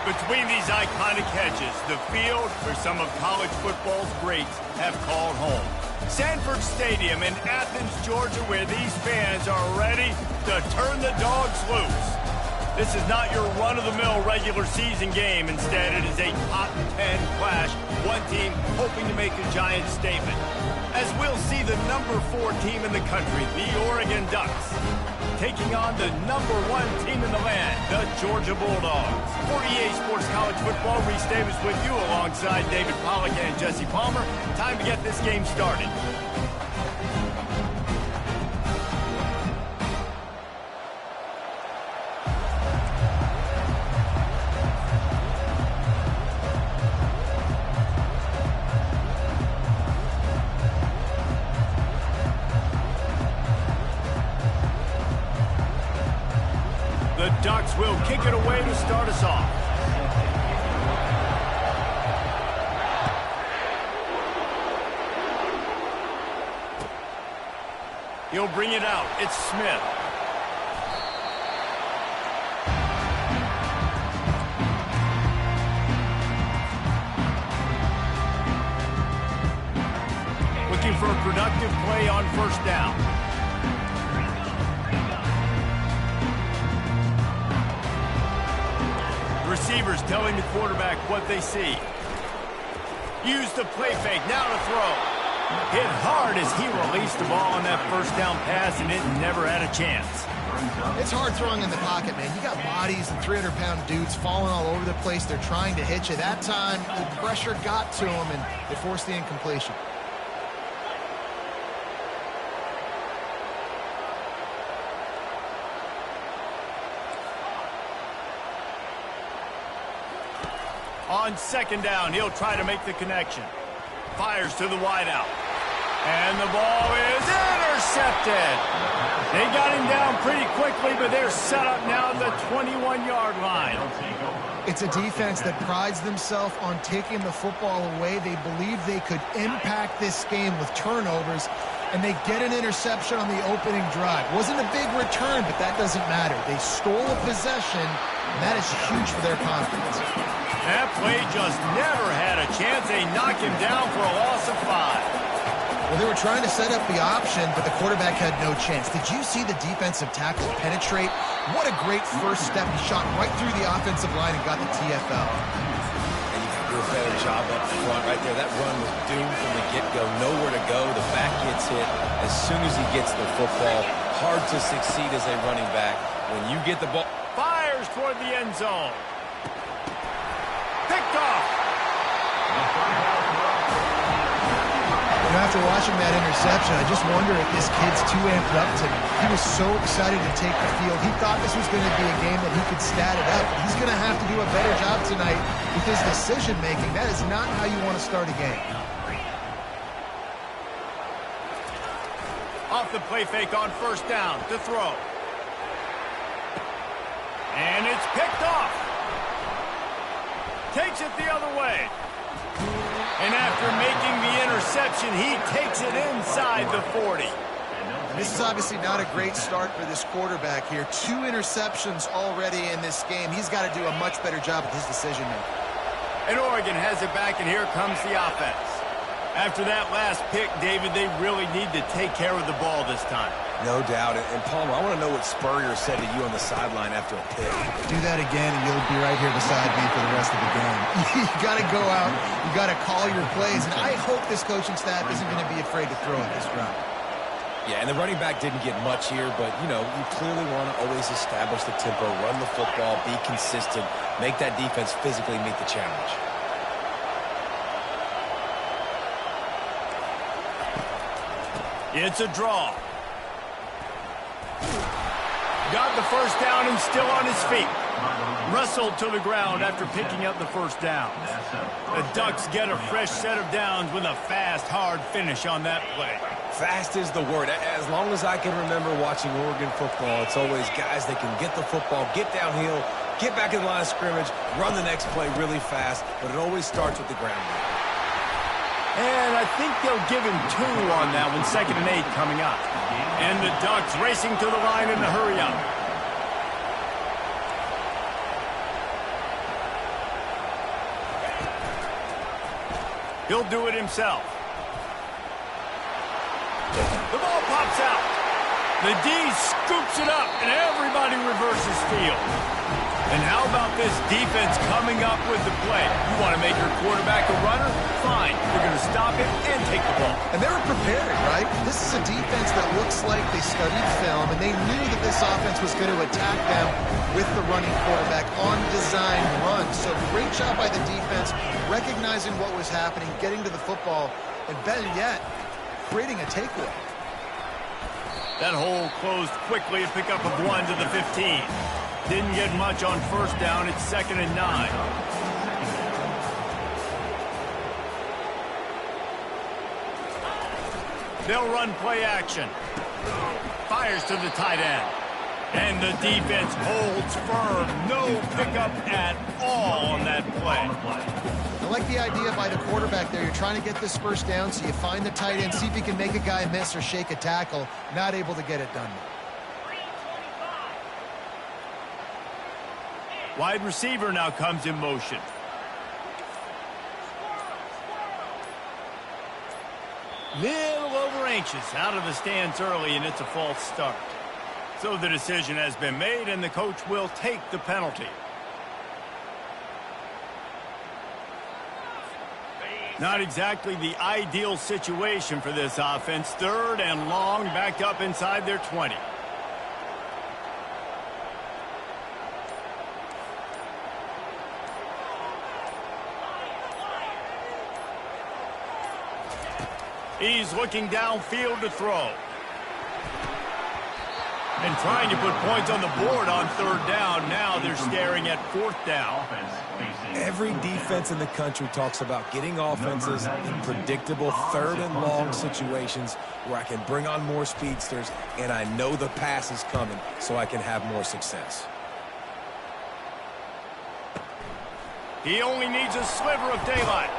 Between these iconic hedges, the field where some of college football's greats have called home. Sanford Stadium in Athens, Georgia, where these fans are ready to turn the dogs loose. This is not your run-of-the-mill regular season game. Instead, it is a top-10 clash, one team hoping to make a giant statement. As we'll see the number 4 team in the country, the Oregon Ducks, taking on the number 1 team in the land, the Georgia Bulldogs. For EA Sports College Football, Reese Davis with you alongside David Pollack and Jesse Palmer. Time to get this game started. The Ducks will kick it away to start us off. He'll bring it out. It's Smith. Looking for a productive play on first down. Receivers telling the quarterback what they see. Use the play fake, now to throw. Hit hard as he released the ball on that first down pass, and it never had a chance. It's hard throwing in the pocket, man. You got bodies and 300-pound dudes falling all over the place. They're trying to hit you. That time, the pressure got to them, and they forced the incompletion. On second down, he'll try to make the connection. Fires to the wideout. And the ball is intercepted. They got him down pretty quickly, but they're set up now at the 21-yard line. It's a defense that prides themselves on taking the football away. They believe they could impact this game with turnovers, and they get an interception on the opening drive. Wasn't a big return, but that doesn't matter. They stole a possession, and that is huge for their confidence. That play just never had a chance. They knock him down for a loss of 5. Well, they were trying to set up the option, but the quarterback had no chance. Did you see the defensive tackle penetrate? What a great first step. He shot right through the offensive line and got the TFL. And you can do a better job up front right there. That run was doomed from the get-go. Nowhere to go. The back gets hit as soon as he gets the football. Hard to succeed as a running back. When you get the ball. Fires toward the end zone. Picked off. After watching that interception, I just wonder if this kid's too amped up tonight. He was so excited to take the field. He thought this was going to be a game that he could stat it up. He's going to have to do a better job tonight with his decision-making. That is not how you want to start a game. Off the play fake on first down to throw. And it's picked off. Takes it the other way. And after making the interception, he takes it inside the 40. And this is obviously not a great start for this quarterback here. 2 interceptions already in this game. He's got to do a much better job with his decision-making. And Oregon has it back, and here comes the offense. After that last pick, David, they really need to take care of the ball this time. No doubt. And Palmer, I want to know what Spurrier said to you on the sideline after a pick. Do that again, and you'll be right here beside me for the rest of the game. You got to go out. You got to call your plays. And I hope this coaching staff isn't going to be afraid to throw at this route. Yeah, and the running back didn't get much here, but, you know, you clearly want to always establish the tempo, run the football, be consistent, make that defense physically meet the challenge. It's a draw. Got the first down and still on his feet. Wrestled to the ground after picking up the first down. The Ducks get a fresh set of downs with a fast, hard finish on that play. Fast is the word. As long as I can remember watching Oregon football, it's always guys that can get the football, get downhill, get back in the line of scrimmage, run the next play really fast, but it always starts with the ground game. And I think they'll give him 2 on that one, 2nd and 8 coming up. And the Ducks racing to the line in a hurry up. He'll do it himself. The ball pops out. The D scoops it up, and everybody reverses field. And how about this defense coming up with the play? You want to make your quarterback a runner? Fine. You're going to stop him and take the ball. And they were prepared, right? This is a defense that looks like they studied film, and they knew that this offense was going to attack them with the running quarterback on design run. So great job by the defense, recognizing what was happening, getting to the football, and better yet, creating a takeaway. That hole closed quickly, a pickup of 1 to the 15. Didn't get much on first down. It's 2nd and 9. They'll run play action. Fires to the tight end. And the defense holds firm. No pickup at all on that play. I like the idea by the quarterback there. You're trying to get this first down, so you find the tight end, see if you can make a guy miss or shake a tackle. Not able to get it done. Wide receiver now comes in motion. Little over anxious, out of the stands early, and it's a false start. So the decision has been made, and the coach will take the penalty. Not exactly the ideal situation for this offense. 3rd and long, backed up inside their 20. He's looking downfield to throw. And trying to put points on the board on 3rd down. Now they're staring at 4th down. Every defense in the country talks about getting offenses in predictable 3rd and long situations where I can bring on more speedsters and I know the pass is coming so I can have more success. He only needs a sliver of daylight.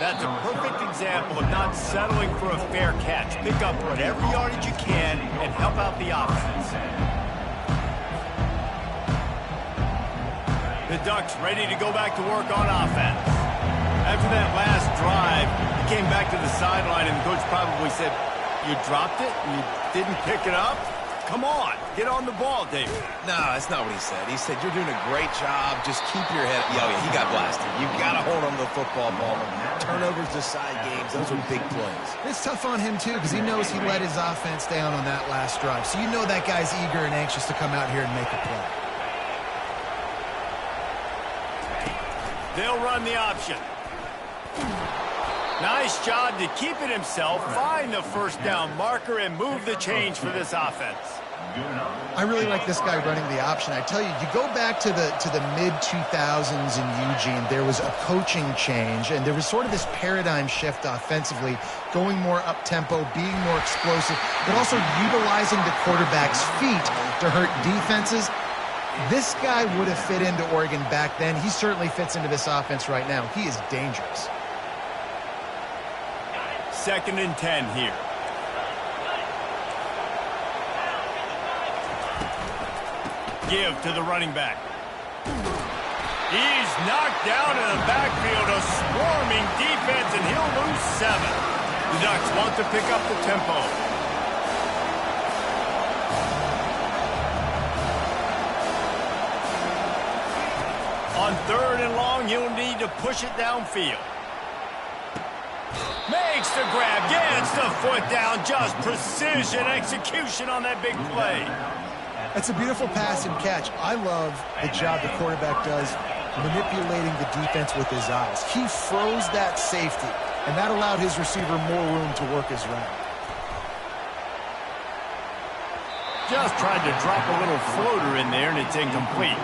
That's a perfect example of not settling for a fair catch. Pick up whatever yardage you can and help out the offense. The Ducks ready to go back to work on offense. After that last drive, he came back to the sideline and the coach probably said, "You dropped it? You didn't pick it up? Come on, get on the ball, David." No, that's not what he said. He said, "You're doing a great job. Just keep your head." Oh, yeah, he got blasted. You got to hold on to the football ball. Turnovers decide games. Those are big plays. It's tough on him, too, because he knows he let his offense down on that last drive. So you know that guy's eager and anxious to come out here and make a play. They'll run the option. Nice job to keep it himself, find the first down marker, and move the change for this offense. I really like this guy running the option. I tell you, you go back to the mid-2000s in Eugene, there was a coaching change, and there was sort of this paradigm shift offensively, going more up-tempo, being more explosive, but also utilizing the quarterback's feet to hurt defenses. This guy would have fit into Oregon back then. He certainly fits into this offense right now. He is dangerous. 2nd and 10 here. Give to the running back. He's knocked down in the backfield, a swarming defense, and he'll lose 7. The Ducks want to pick up the tempo. On 3rd and long, he'll need to push it downfield. Makes the grab, gets the foot down, just precision execution on that big play. That's a beautiful pass and catch. I love the job the quarterback does manipulating the defense with his eyes. He froze that safety, and that allowed his receiver more room to work his route. Just tried to drop a little floater in there, and it's incomplete.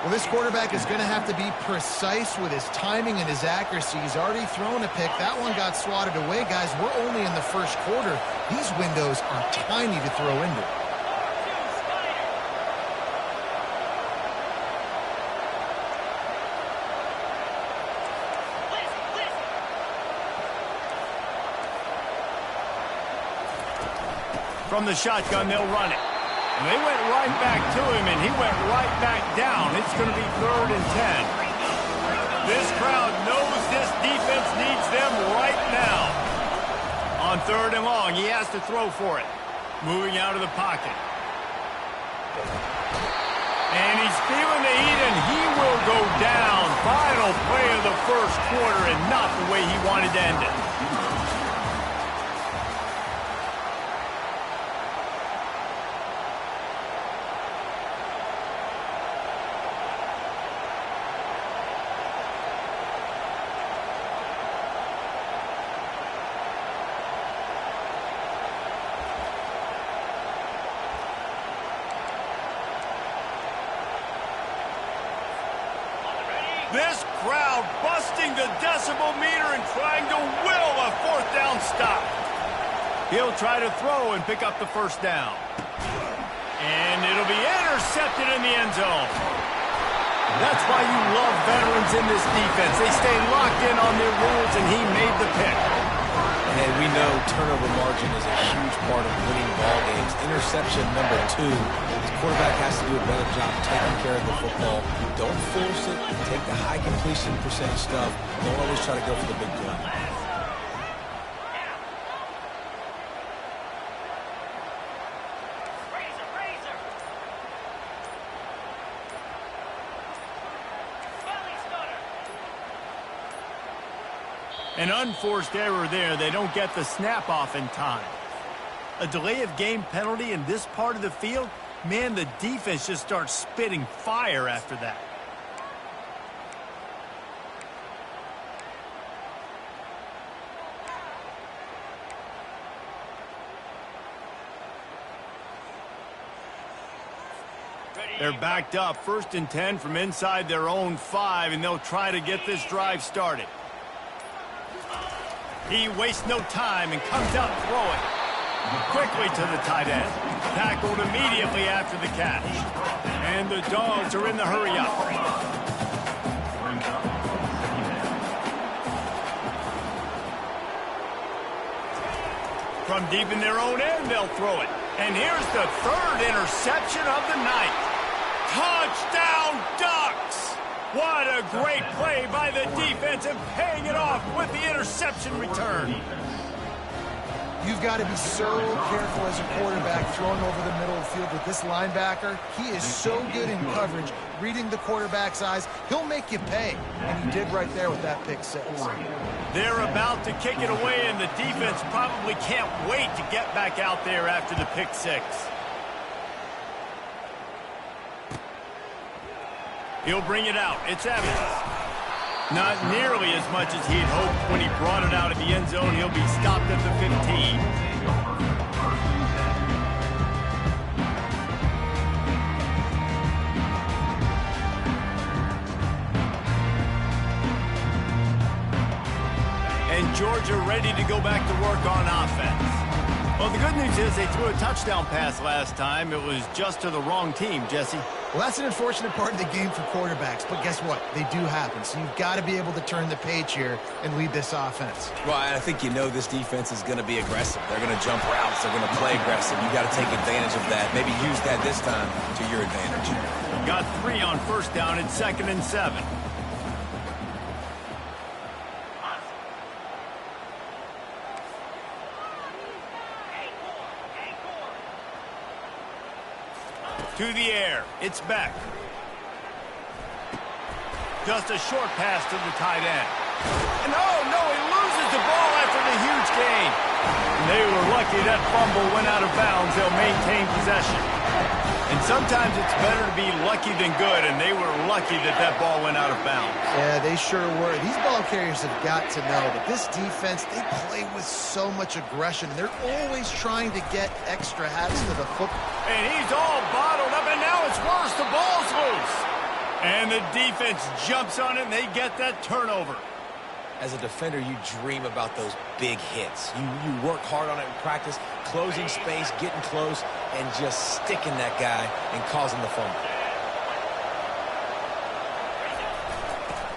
Well, this quarterback is going to have to be precise with his timing and his accuracy. He's already thrown a pick. That one got swatted away. Guys, we're only in the first quarter. These windows are tiny to throw into. From the shotgun, they'll run it. And they went right back to him, and he went right back down. It's going to be 3rd and 10. This crowd knows this defense needs them On 3rd and long, he has to throw for it. Moving out of the pocket. And he's feeling the heat, and he will go down. Final play of the first quarter, and not the way he wanted to end it. This crowd busting the decibel meter and trying to will a 4th down stop. He'll try to throw and pick up the 1st down. And it'll be intercepted in the end zone. That's why you love veterans in this defense. They stay locked in on their rules, and he made the pick. And we know turnover margin is a huge part of winning ball games. Interception number 2. The quarterback has to do a better job taking care of the football. Don't force it. Take the high completion percentage stuff. Don't always try to go for the big play. An unforced error there. They don't get the snap off in time. A delay of game penalty in this part of the field, man, the defense just starts spitting fire after that. They're backed up, 1st and 10 from inside their own 5, and they'll try to get this drive started. He wastes no time and comes out throwing. Quickly to the tight end. Tackled immediately after the catch. And the Dogs are in the hurry-up. From deep in their own end, they'll throw it. And here's the 3rd interception of the night. Touchdown, Ducks! What a great play by the defense and paying it off with the interception return. You've got to be so careful as a quarterback throwing over the middle of the field with this linebacker. He is so good in coverage, reading the quarterback's eyes. He'll make you pay, and he did right there with that pick 6. They're about to kick it away, and the defense probably can't wait to get back out there after the pick 6. He'll bring it out. It's Evans. Not nearly as much as he'd hoped when he brought it out of the end zone. He'll be stopped at the 15. And Georgia ready to go back to work on offense. Well, the good news is they threw a touchdown pass last time. It was just to the wrong team, Jesse. Well, that's an unfortunate part of the game for quarterbacks, but guess what? They do happen, so you've got to be able to turn the page here and lead this offense. Well, I think you know this defense is going to be aggressive. They're going to jump routes. They're going to play aggressive. You got to take advantage of that. Maybe use that this time to your advantage. Got 3 on 1st down and 2nd and 7. To the air. It's Beck. Just a short pass to the tight end. And oh, no, he loses the ball after the huge gain. They were lucky that fumble went out of bounds. They'll maintain possession. And sometimes it's better to be lucky than good, and they were lucky that that ball went out of bounds. Yeah, they sure were. These ball carriers have got to know that this defense, they play with so much aggression. They're always trying to get extra hats to the football. And he's all bottled up, and now it's worse. The ball's loose. And the defense jumps on it, and they get that turnover. As a defender, you dream about those big hits. You work hard on it in practice, closing space, getting close, and just sticking that guy and causing the fumble.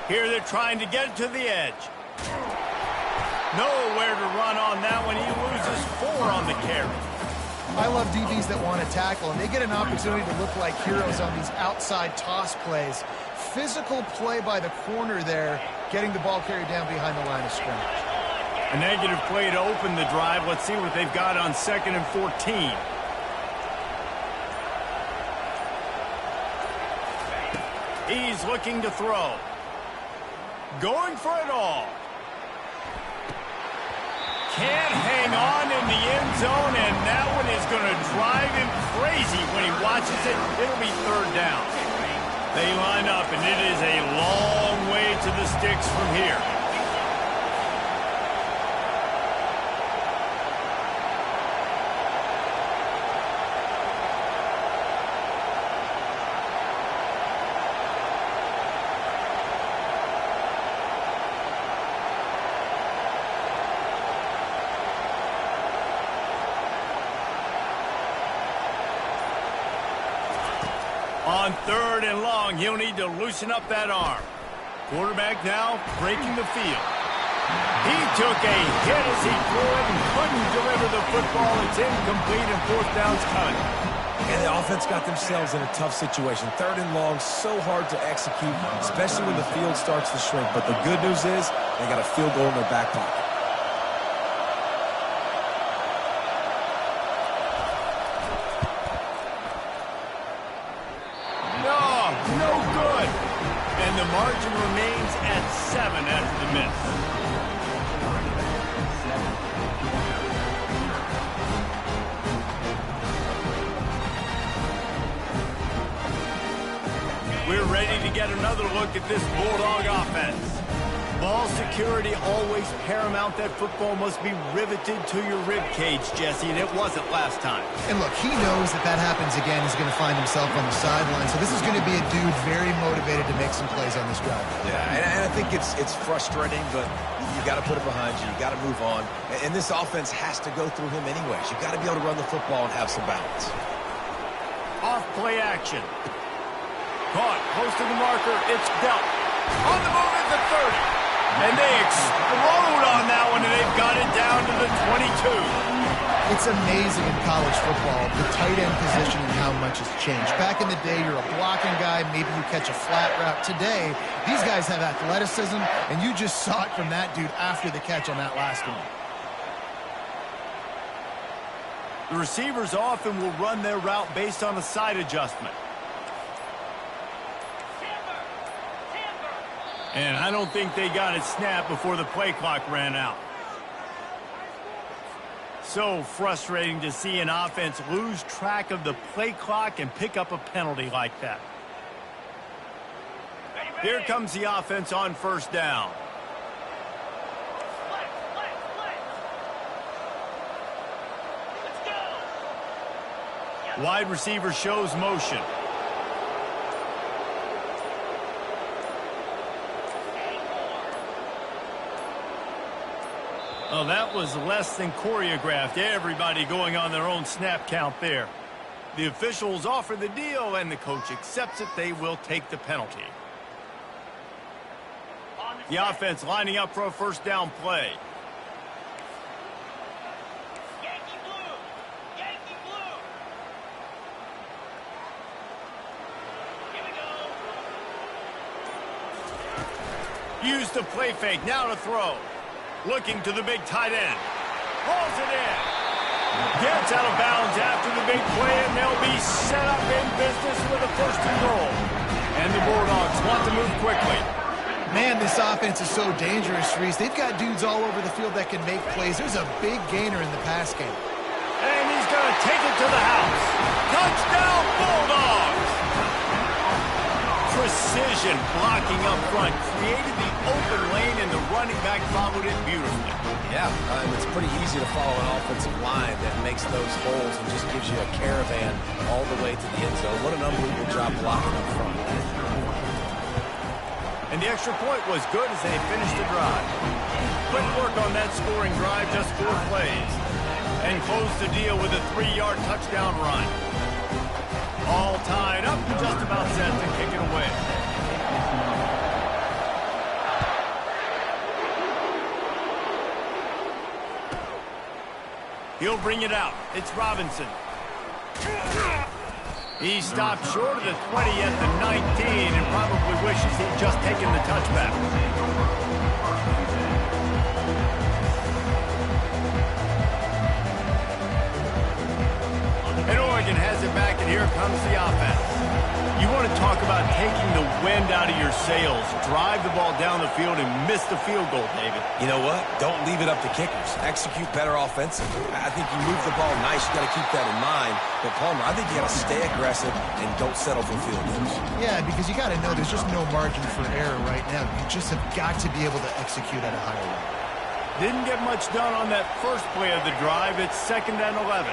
Here they're trying to get it to the edge. Nowhere to run on that one. He loses 4 on the carry. I love DBs that want to tackle, and they get an opportunity to look like heroes on these outside toss plays. Physical play by the corner there, getting the ball carried down behind the line of scrimmage. A negative play to open the drive. Let's see what they've got on 2nd and 14. He's looking to throw. Going for it all. Can't hang on in the end zone, and that one is going to drive him crazy when he watches it. It'll be 3rd down. They line up, and it is a long way to the sticks from here. On 3rd and long, he'll need to loosen up that arm. Quarterback now breaking the field. He took a hit as he threw it and couldn't deliver the football. It's incomplete and 4th down's coming. And the offense got themselves in a tough situation. 3rd and long, so hard to execute, especially when the field starts to shrink. But the good news is they got a field goal in their back pocket. The margin remains at 7 after the miss. We're ready to get another look at this Bulldog offense. Ball security always paramount. That football must be riveted to your rib cage, Jesse, and it wasn't last time. And look, he knows that that happens again. He's going to find himself on the sideline. So this is going to be a dude very motivated to make some plays on this drive. Yeah, and I think it's frustrating, but you got to put it behind you. You got to move on. And this offense has to go through him anyways. You got to be able to run the football and have some balance. Off play action. Caught close to the marker. It's dealt. On the move at the 30. And they explode on that one, and they've got it down to the 22. It's amazing in college football, the tight end position and how much has changed. Back in the day, you're a blocking guy. Maybe you catch a flat route. Today, these guys have athleticism, and you just saw it from that dude after the catch on that last one. The receivers often will run their route based on a side adjustment. And I don't think they got it snapped before the play clock ran out. So frustrating to see an offense lose track of the play clock and pick up a penalty like that. Here comes the offense on 1st down. Wide receiver shows motion. Oh, that was less than choreographed. Everybody going on their own snap count there. The officials offer the deal, and the coach accepts it. They will take the penalty. The offense lining up for a 1st down play. Yankee blue! Yankee blue! Here we go! Use the play fake. Now to throw. Looking to the big tight end. Hauls it in. Gets out of bounds after the big play, and they'll be set up in business with a 1st and goal. And the Bulldogs want to move quickly. Man, this offense is so dangerous, Reese. They've got dudes all over the field that can make plays. There's a big gainer in the pass game. And he's going to take it to the house. Touchdown, Bulldogs! Precision blocking up front created the open lane, and the running back followed it beautifully. Yeah, it's pretty easy to follow an offensive line that makes those holes and just gives you a caravan all the way to the end zone. What an unbelievable job blocking up front. And the extra point was good as they finished the drive. Quick work on that scoring drive, just 4 plays. And closed the deal with a 3-yard touchdown run. All tied up, just about set to kick it away. He'll bring it out. It's Robinson. He stopped short of the 20 at the 19 and probably wishes he'd just taken the touchback. here comes the offense. You want to talk about taking the wind out of your sails. Drive the ball down the field and miss the field goal, David. You know what? Don't leave it up to kickers. Execute better offensively. I think you move the ball nice. You got to keep that in mind. But, Palmer, I think you got to stay aggressive and don't settle for field goals. Yeah, because you got to know there's just no margin for error right now. You just have got to be able to execute at a higher level. Didn't get much done on that first play of the drive. It's 2nd and 11.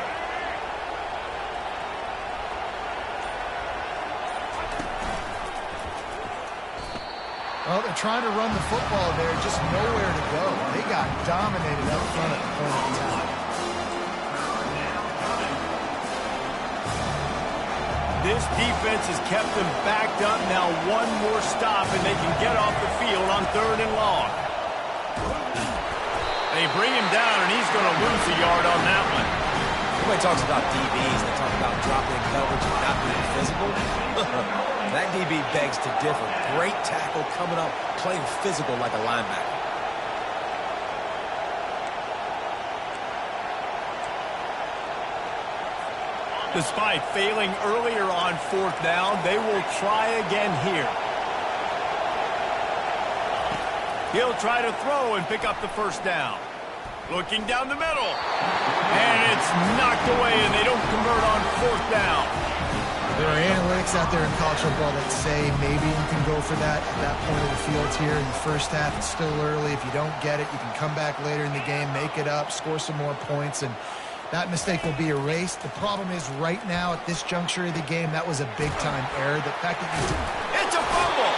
Well, they're trying to run the football there, just nowhere to go. They got dominated up front at the point of attack. This defense has kept them backed up. Now one more stop, and they can get off the field on 3rd and long. They bring him down, and he's going to lose a yard on that one. Everybody talks about DBs. They talk about dropping coverage and not being physical. That DB begs to differ. Great tackle coming up, playing physical like a linebacker. Despite failing earlier on 4th down, they will try again here. He'll try to throw and pick up the 1st down. Looking down the middle. And it's knocked away, and they don't convert on 4th down. There are analytics out there in college football that say maybe you can go for that at that point of the field here in the first half. It's still early. If you don't get it, you can come back later in the game, make it up, score some more points, and that mistake will be erased. The problem is right now at this juncture of the game, that was a big-time error. The fact that It's a fumble.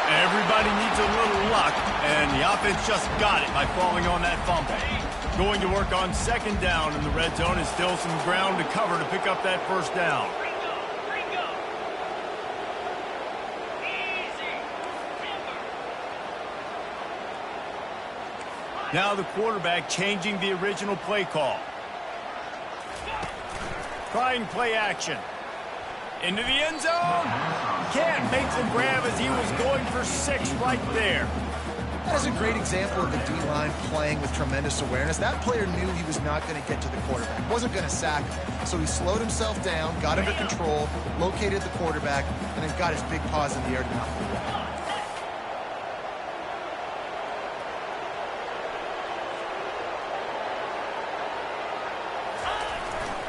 Everybody needs a little luck, and the offense just got it by falling on that fumble. Going to work on 2nd down in the red zone, and still some ground to cover to pick up that 1st down. Ringo. Easy. Timber. Now the quarterback changing the original play call. Trying play action. Into the end zone. Can't make the grab as he was going for 6 right there. That is a great example of the D-line playing with tremendous awareness. That player knew he was not going to get to the quarterback. Wasn't going to sack him. So he slowed himself down, got under control, located the quarterback, and then got his big paws in the air to knock him away.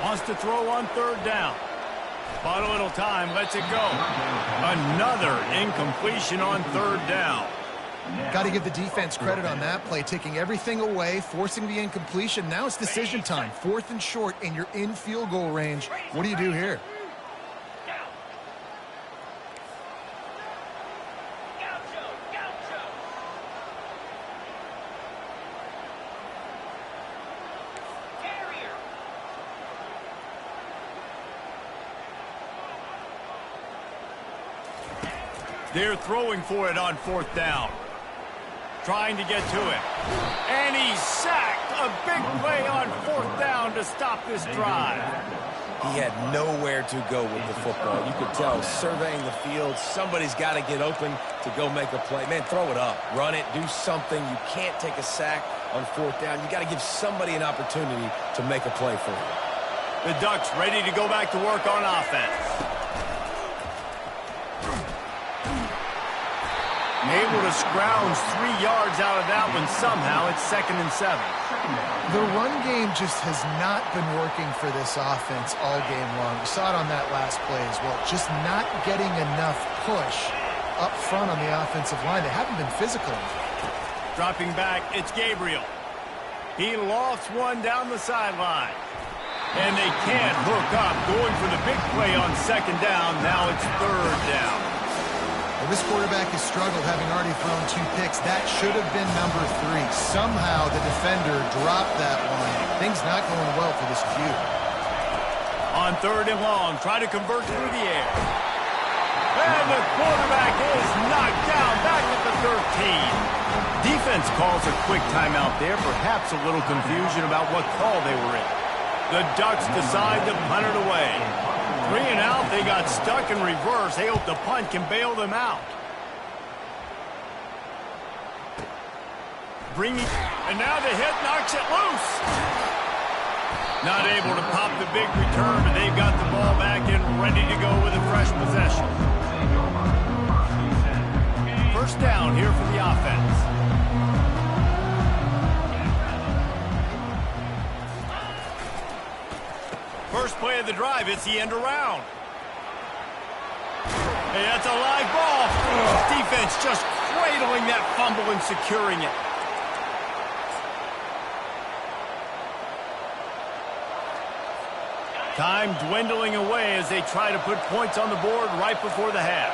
Wants to throw on 3rd down. Bought a little time, lets it go. Another incompletion on 3rd down. Got to give the defense credit on that play, taking everything away, forcing the incompletion. Now it's decision time. 4th and short, and you're in field goal range. What do you do here? They're throwing for it on 4th down. Trying to get to it. And he's sacked. A big play on 4th down to stop this drive. He had nowhere to go with the football. You could tell, surveying the field, somebody's got to get open to go make a play. Man, throw it up. Run it. Do something. You can't take a sack on 4th down. You got to give somebody an opportunity to make a play for you. The Ducks ready to go back to work on offense. Able to scrounge 3 yards out of that one somehow. It's 2nd and 7. The run game just has not been working for this offense all game long. We saw it on that last play as well. Just not getting enough push up front on the offensive line. They haven't been physical. Dropping back, it's Gabriel. He lost one down the sideline. And they can't hook up. Going for the big play on 2nd down. Now it's 3rd down. Well, this quarterback has struggled, having already thrown 2 picks. That should have been number 3. Somehow the defender dropped that one. Things not going well for this Q. On 3rd and long, try to convert through the air. And the quarterback is knocked down back at the 13. Defense calls a quick timeout there. Perhaps a little confusion about what call they were in. The Ducks decide to punt it away. 3 and out, they got stuck in reverse. They hope the punt can bail them out. And now the hit knocks it loose. Not able to pop the big return, but they've got the ball back and ready to go with a fresh possession. First down here for the offense. First play of the drive, it's the end around. Hey, that's a live ball. Defense just cradling that fumble and securing it. Time dwindling away as they try to put points on the board right before the half.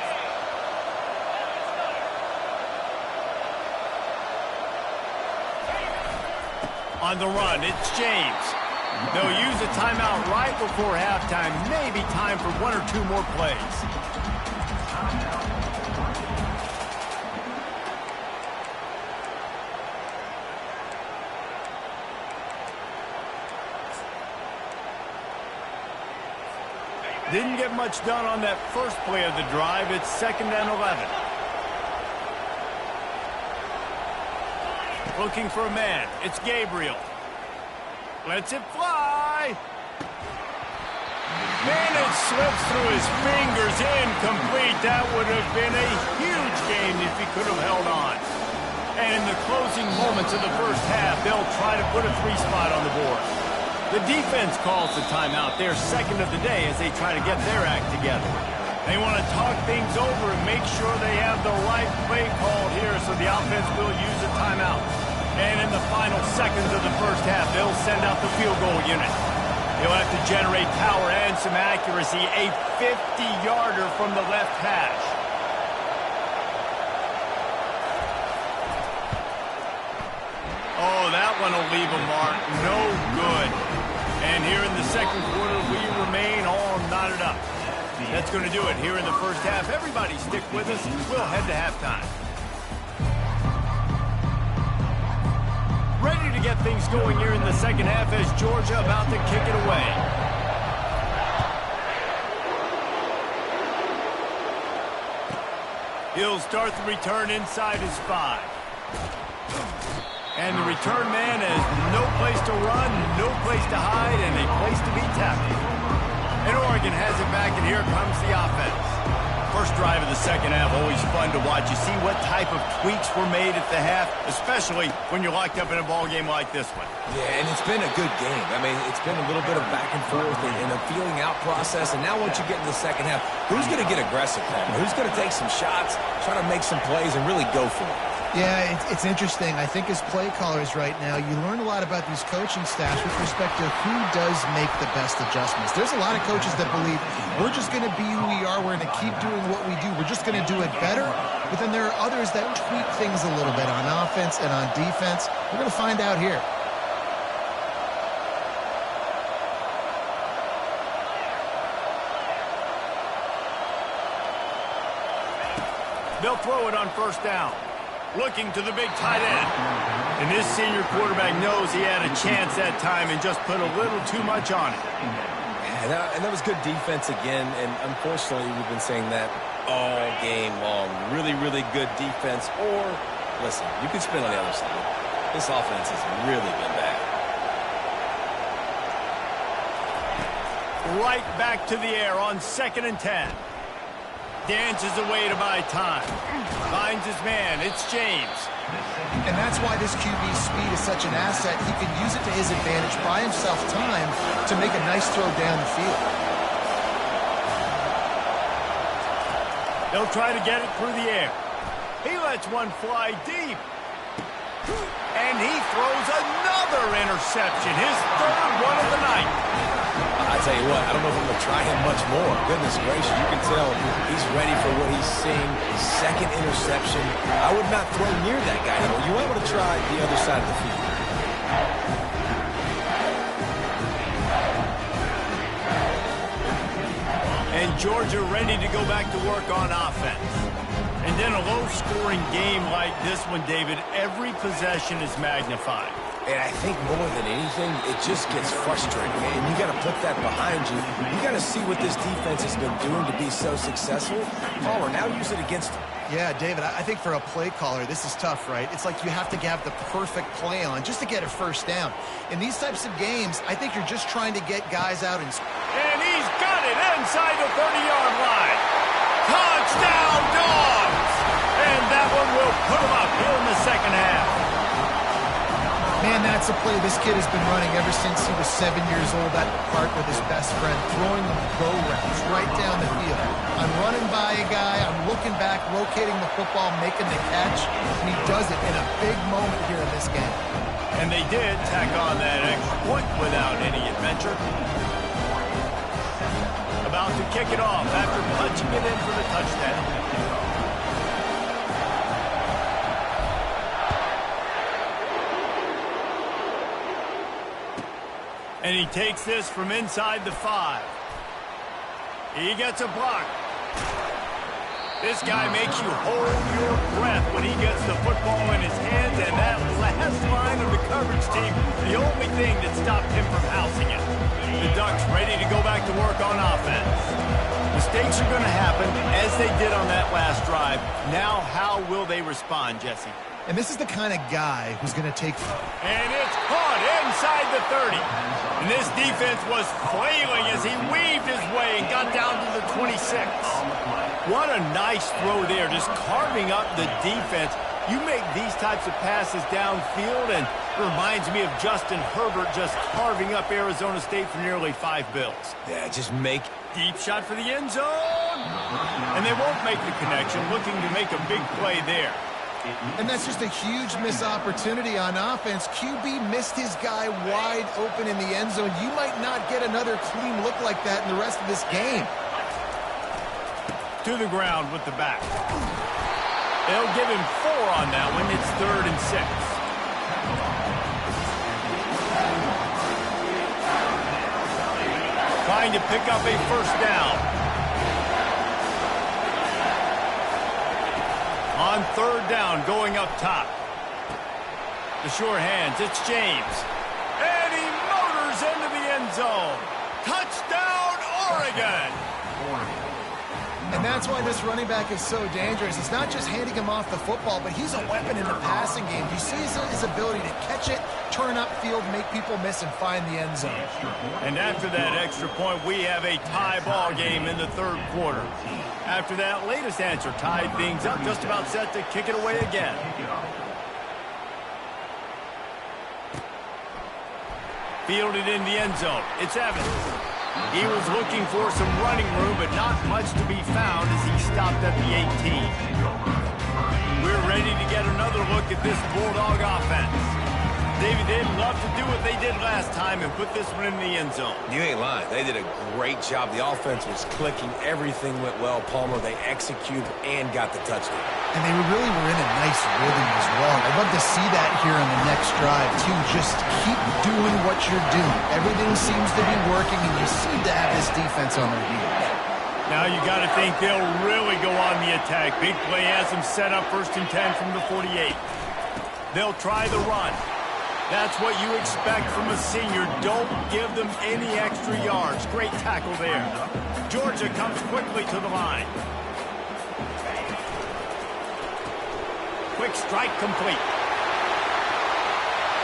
On the run, it's James. They'll use a timeout right before halftime. Maybe time for one or two more plays. Didn't get much done on that first play of the drive. It's 2nd and 11. Looking for a man. It's Gabriel. Lets it fly. Man, it slips through his fingers. Incomplete. That would have been a huge game if he could have held on. And in the closing moments of the first half, they'll try to put a 3-spot on the board. The defense calls the timeout. They're second of the day as they try to get their act together. They want to talk things over and make sure they have the right play called here, so the offense will use a timeout. And in the final seconds of the first half, they'll send out the field goal unit. They'll have to generate power and some accuracy. A 50-yarder from the left hash. Oh, that one will leave a mark. No good. And here in the second quarter, we remain all knotted up. That's going to do it here in the first half. Everybody stick with us. We'll head to halftime. Ready to get things going here in the second half as Georgia about to kick it away. He'll start the return inside his 5. And the return man has no place to run, no place to hide, and a place to be tackled. And Oregon has it back, and here comes the offense. First drive of the second half, always fun to watch. You see what type of tweaks were made at the half, especially when you're locked up in a ball game like this one. Yeah, and it's been a good game. I mean, it's been a little bit of back and forth and a feeling out process. And now once you get in the second half, who's going to get aggressive, Palmer? Who's going to take some shots, try to make some plays, and really go for it? Yeah, it's interesting. I think as play callers right now, you learn a lot about these coaching staffs with respect to who does make the best adjustments. There's a lot of coaches that believe we're just going to be who we are. We're going to keep doing what we do. We're just going to do it better. But then there are others that tweak things a little bit on offense and on defense. We're going to find out here. They'll throw it on first down. Looking to the big tight end. And this senior quarterback knows he had a chance that time and just put a little too much on it. Yeah, and that was good defense again, and unfortunately we've been saying that all game long. Really, really good defense. Or, listen, you can spin on the other side. This offense has really been bad. Right back to the air on 2nd and 10. Dances away to buy time. Finds his man. It's James. And that's why this QB's speed is such an asset. He can use it to his advantage, buy himself time to make a nice throw down the field. They'll try to get it through the air. He lets one fly deep. And he throws another interception. His 3rd one of the night. I tell you what, I don't know if I'm going to try him much more. Goodness gracious, you can tell he's ready for what he's seeing. 2nd interception. I would not throw near that guy anymore. You might want to try the other side of the field. And Georgia ready to go back to work on offense. And then a low-scoring game like this one, David, every possession is magnified. And I think more than anything, it just gets frustrating. And you got to put that behind you. You got to see what this defense has been doing to be so successful. Palmer, now use it against Yeah, David, I think for a play caller, this is tough, right? It's like you have to have the perfect play on just to get a first down. In these types of games, I think you're just trying to get guys out and he's got it inside the 30-yard line. Touchdown, Dogs! And that one will put him up here in the second half. Man, that's a play this kid has been running ever since he was 7 years old at the park with his best friend, throwing them go routes right down the field. I'm running by a guy, I'm looking back, rotating the football, making the catch, and he does it in a big moment here in this game. And they did tack on that extra point without any adventure. About to kick it off after punching it in for the touchdown. And he takes this from inside the 5. He gets a block. This guy makes you hold your breath when he gets the football in his hands, and that last line of the coverage team, the only thing that stopped him from housing it. The Ducks ready to go back to work on offense. Mistakes are going to happen, as they did on that last drive. Now, how will they respond, Jesse? And this is the kind of guy who's going to take... And it's caught inside the 30. And this defense was flailing as he weaved his way and got down to the 26. What a nice throw there, just carving up the defense. You make these types of passes downfield, and it reminds me of Justin Herbert just carving up Arizona State for nearly 5 bills. Yeah, just make... Deep shot for the end zone. And they won't make the connection, looking to make a big play there. And that's just a huge missed opportunity on offense. QB missed his guy wide open in the end zone. You might not get another clean look like that in the rest of this game. To the ground with the back. They'll give him 4 on that one. It's 3rd and 6. Trying to pick up a first down. On 3rd down, going up top. The sure hands, it's James. And he motors into the end zone. Touchdown, Oregon! And that's why this running back is so dangerous. It's not just handing him off the football, but he's a weapon in the passing game. You see his ability to catch it, turn upfield, make people miss, and find the end zone. And after that extra point, we have a tie ball game in the 3rd quarter. After that latest answer tied things up, just about set to kick it away again. Fielded in the end zone. It's Evans. He was looking for some running room, but not much to be found as he stopped at the 18. We're ready to get another look at this Bulldog offense. David, they'd love to do what they did last time and put this one in the end zone. You ain't lying. They did a great job. The offense was clicking. Everything went well. Palmer, they executed and got the touchdown. And they really were in a nice rhythm as well. I'd love to see that here on the next drive, too. Just keep doing what you're doing. Everything seems to be working, and you seem to have this defense on their heels. Now you got to think they'll really go on the attack. Big play has them set up 1st and 10 from the 48. They'll try the run. That's what you expect from a senior. Don't give them any extra yards. Great tackle there. Georgia comes quickly to the line. Quick strike complete.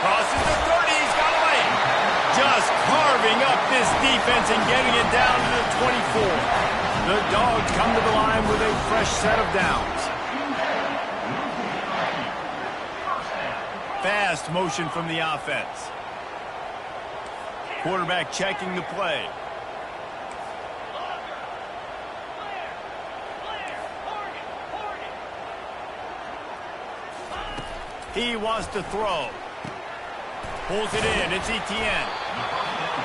Crosses the 30. He's got away. Just carving up this defense and getting it down to the 24. The Dogs come to the line with a fresh set of downs. Fast motion from the offense. Quarterback checking the play. He wants to throw. Pulls it in. It's Etienne.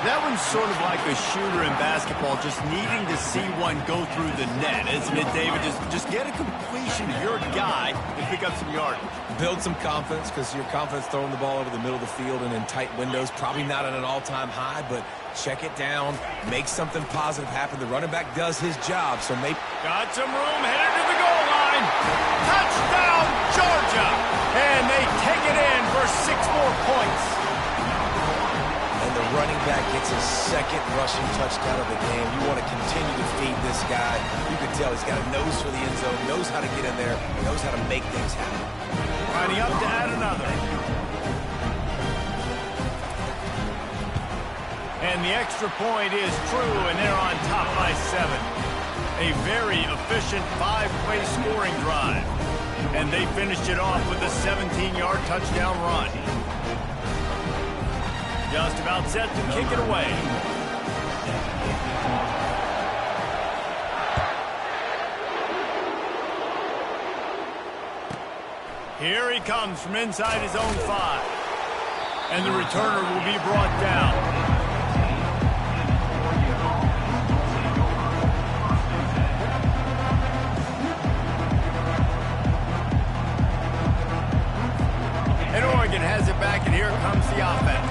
That one's sort of like a shooter in basketball, just needing to see one go through the net, isn't it, David? Just get a completion to your guy and pick up some yardage. Build some confidence, because your confidence throwing the ball over the middle of the field and in tight windows, probably not at an all-time high, but check it down, make something positive happen. The running back does his job, so maybe... Got some room, headed to the goal line. Touchdown, Georgia! And they take it in for 6 more points. And the running back gets his second rushing touchdown of the game. You want to continue to feed this guy. You can tell he's got a nose for the end zone, knows how to get in there, knows how to make things happen. Lining up to add another. And the extra point is true, and they're on top by 7. A very efficient 5-play scoring drive. And they finished it off with a 17-yard touchdown run. Just about set to kick it away. Here he comes from inside his own 5. And the returner will be brought down. Has it back, and here comes the offense.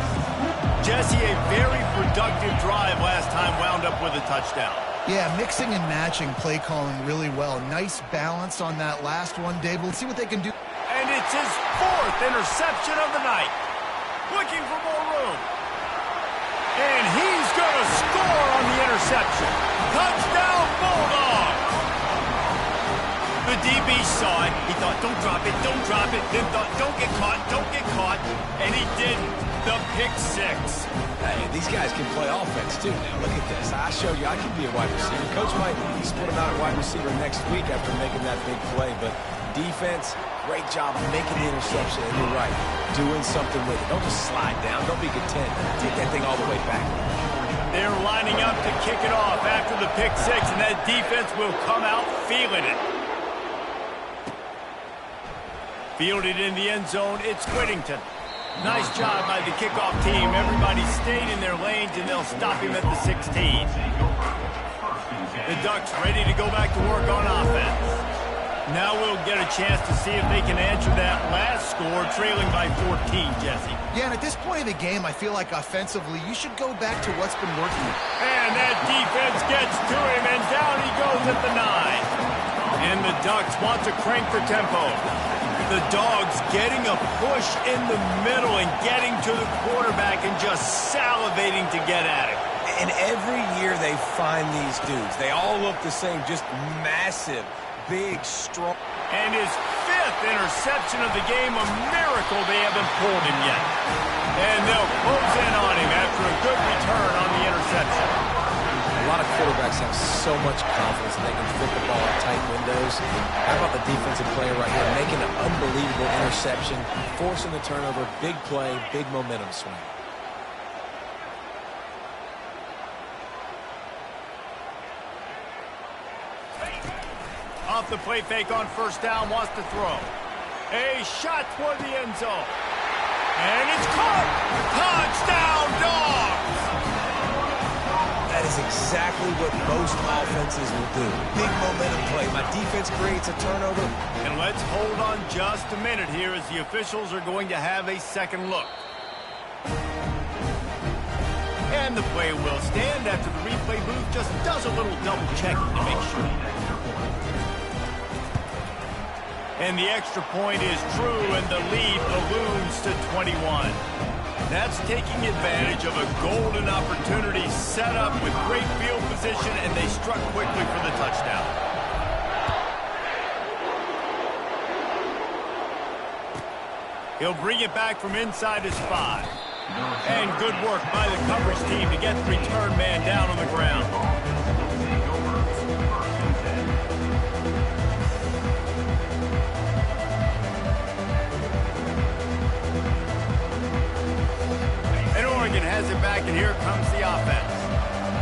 Jesse, a very productive drive last time wound up with a touchdown. Yeah, mixing and matching play calling really well. Nice balance on that last one, Dave. Let's see what they can do. And it's his 4th interception of the night. Looking for more room. And he's going to score on the interception. Touchdown, Bulldogs! The DB saw it. He thought, don't drop it, don't drop it. Then thought, don't get caught, don't get caught. And he didn't. The pick 6. Hey, these guys can play offense, too. Now, look at this. I showed you I can be a wide receiver. Coach might split him out at wide receiver next week after making that big play. But defense, great job making the interception. And you're right, doing something with it. Don't just slide down. Don't be content. Take that thing all the way back. They're lining up to kick it off after the pick 6, and that defense will come out feeling it. Fielded in the end zone, it's Whittington. Nice job by the kickoff team. Everybody stayed in their lanes, and they'll stop him at the 16. The Ducks ready to go back to work on offense. Now we'll get a chance to see if they can answer that last score, trailing by 14, Jesse. Yeah, and at this point of the game, I feel like offensively, you should go back to what's been working. And that defense gets to him, and down he goes at the 9. And the Ducks want to crank the tempo. The Dogs getting a push in the middle and getting to the quarterback and just salivating to get at it. And every year they find these dudes. They all look the same, just massive, big, strong. And his 5th interception of the game, a miracle they haven't pulled him yet. And they'll close in on him after a good return on the interception. A lot of quarterbacks have so much confidence they can fit the ball in tight windows. How about the defensive player right here making an unbelievable interception, forcing the turnover, big play, big momentum swing. Off the play fake on first down, wants to throw. A shot toward the end zone. And it's caught! Touchdown, Dogs! That is exactly what most offenses will do. Big momentum play. My defense creates a turnover. And let's hold on just a minute here as the officials are going to have a second look. And the play will stand after the replay booth just does a little double checking to make sure. And the extra point is true, and the lead balloons to 21. That's taking advantage of a golden opportunity set up with great field position, and they struck quickly for the touchdown. He'll bring it back from inside his 5. And good work by the coverage team to get the return man down on the ground. Has it back, and here comes the offense.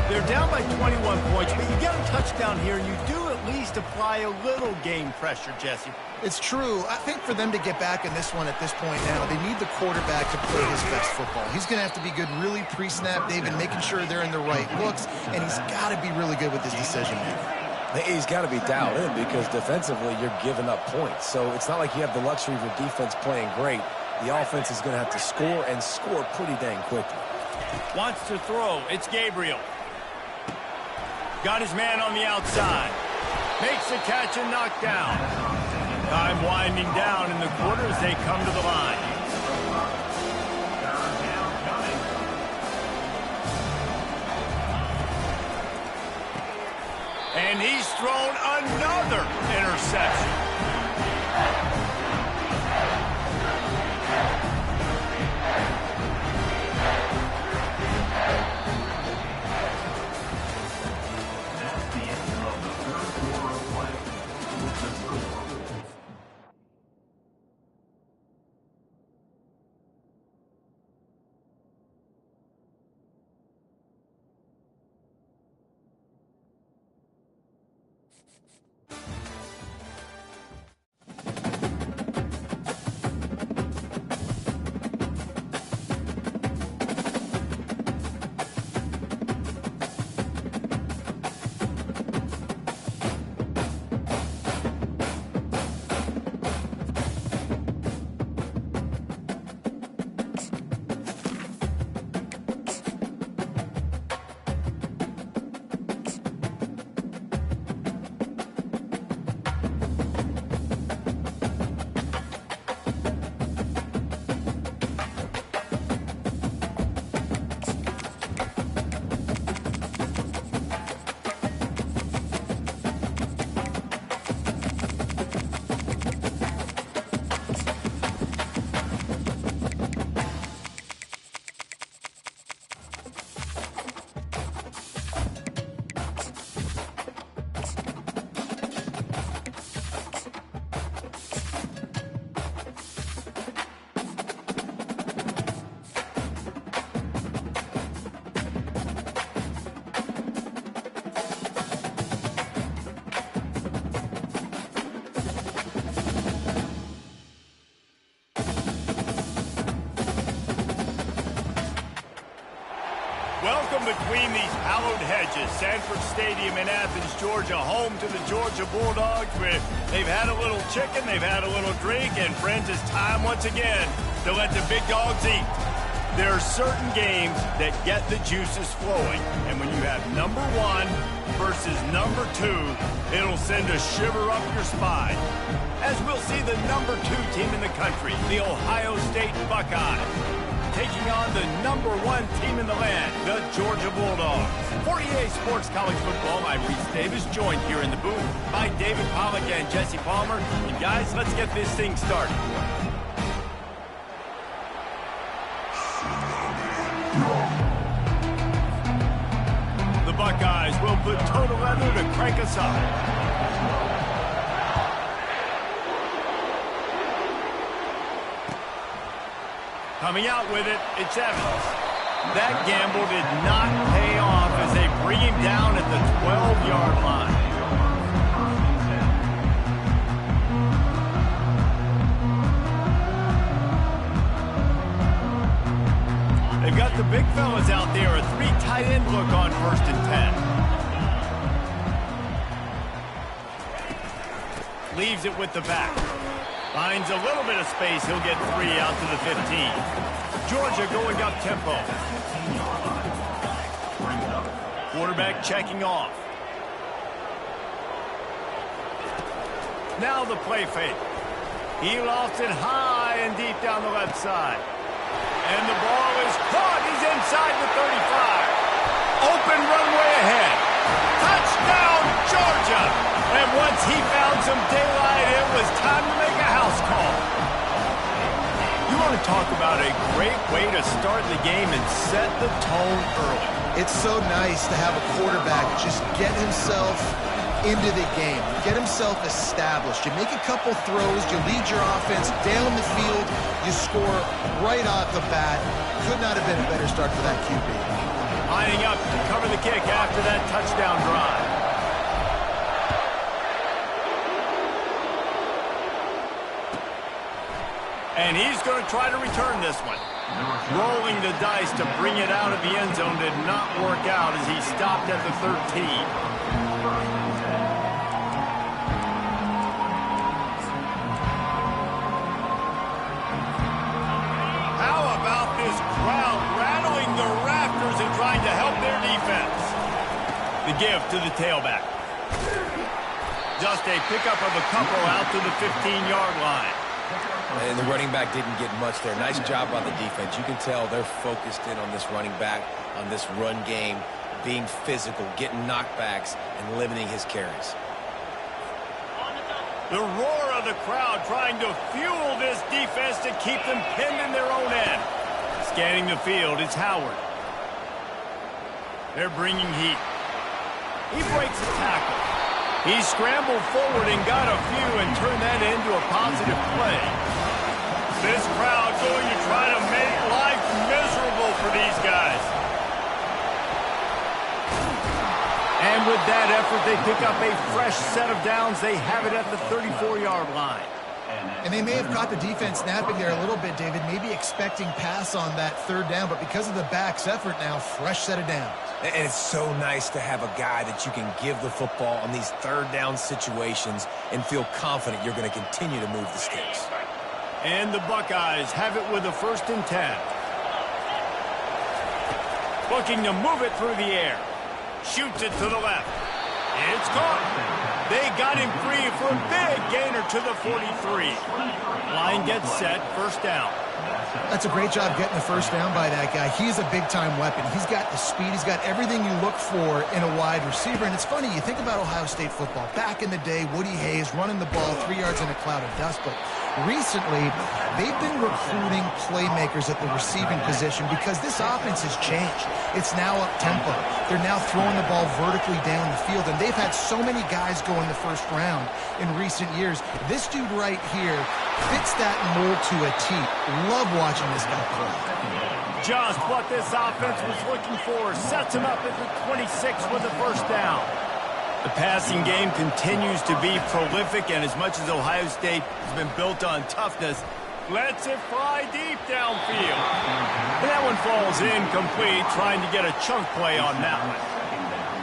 They're down by 21 points, but you get a touchdown here, and you do at least apply a little game pressure, Jesse. It's true. I think for them to get back in this one at this point now, they need the quarterback to play his best football. He's going to have to be good really pre-snap, David, making sure they're in the right looks, and he's got to be really good with his decision-making. He's got to be dialed in because defensively you're giving up points. So it's not like you have the luxury of your defense playing great. The offense is going to have to score and score pretty dang quickly. Wants to throw. It's Gabriel. Got his man on the outside. Makes the catch and knocked down. Time winding down in the quarter as they come to the line. And he's thrown another interception. Welcome between these hallowed hedges. Sanford Stadium in Athens, Georgia, home to the Georgia Bulldogs, where they've had a little chicken, they've had a little drink, and friends, it's time once again to let the big dogs eat. There are certain games that get the juices flowing, and when you have number one versus number two, it'll send a shiver up your spine. As we'll see the number two team in the country, the Ohio State Buckeyes, taking on the number one team in the land, the Georgia Bulldogs. For EA Sports College Football, I'm Reese Davis, joined here in the booth by David Pollack and Jesse Palmer. And guys, let's get this thing started. The Buckeyes will put total leather to crank us up. Coming out with it, it's Evans. That gamble did not pay off as they bring him down at the 12-yard line. They've got the big fellas out there, a three tight end look on 1st and 10. Leaves it with the back. Finds a little bit of space. He'll get 3 out to the 15. Georgia going up tempo. Quarterback checking off. Now the play fake. He lofts it high and deep down the left side. And the ball is caught. He's inside the 35. Open runway ahead. Touchdown, Georgia! And once he found some daylight, it was time to make a house call. You want to talk about a great way to start the game and set the tone early. It's so nice to have a quarterback just get himself into the game, get himself established. You make a couple throws, you lead your offense down the field, you score right off the bat. Could not have been a better start for that QB. Lining up to cover the kick after that touchdown drive. And he's going to try to return this one. Rolling the dice to bring it out of the end zone did not work out as he stopped at the 13. How about this crowd rattling the rafters and trying to help their defense? The give to the tailback. Just a pickup of a couple out to the 15-yard line. And the running back didn't get much there. Nice job by the defense. You can tell they're focused in on this running back, on this run game. being physical, getting knockbacks, and limiting his carries. The roar of the crowd trying to fuel this defense to keep them pinned in their own end. Scanning the field, it's Howard. They're bringing heat. He breaks the tackle. He scrambled forward and got a few and turned that into a positive play. This crowd going to try to make life miserable for these guys. And with that effort, they pick up a fresh set of downs. They have it at the 34-yard line. And they may have caught the defense napping there a little bit, David, maybe expecting pass on that third down, but because of the back's effort now, fresh set of downs. And it's so nice to have a guy that you can give the football on these third down situations and feel confident you're going to continue to move the sticks. And the Buckeyes have it with a 1st and 10. Looking to move it through the air. Shoots it to the left. It's caught. They got him free for a big gainer to the 43. Line gets set, 1st down. That's a great job getting the 1st down by that guy. He's a big-time weapon. He's got the speed. He's got everything you look for in a wide receiver. And it's funny, you think about Ohio State football. Back in the day, Woody Hayes running the ball 3 yards in a cloud of dust. But recently, they've been recruiting playmakers at the receiving position because this offense has changed. It's now up-tempo. They're now throwing the ball vertically down the field. And they've had so many guys go in the 1st round in recent years. This dude right here fits that mold to a T. Love watching this guy play. Just what this offense was looking for. Sets him up at the 26 with the 1st down. The passing game continues to be prolific, and as much as Ohio State has been built on toughness, lets it fly deep downfield. And that one falls incomplete, trying to get a chunk play on that one.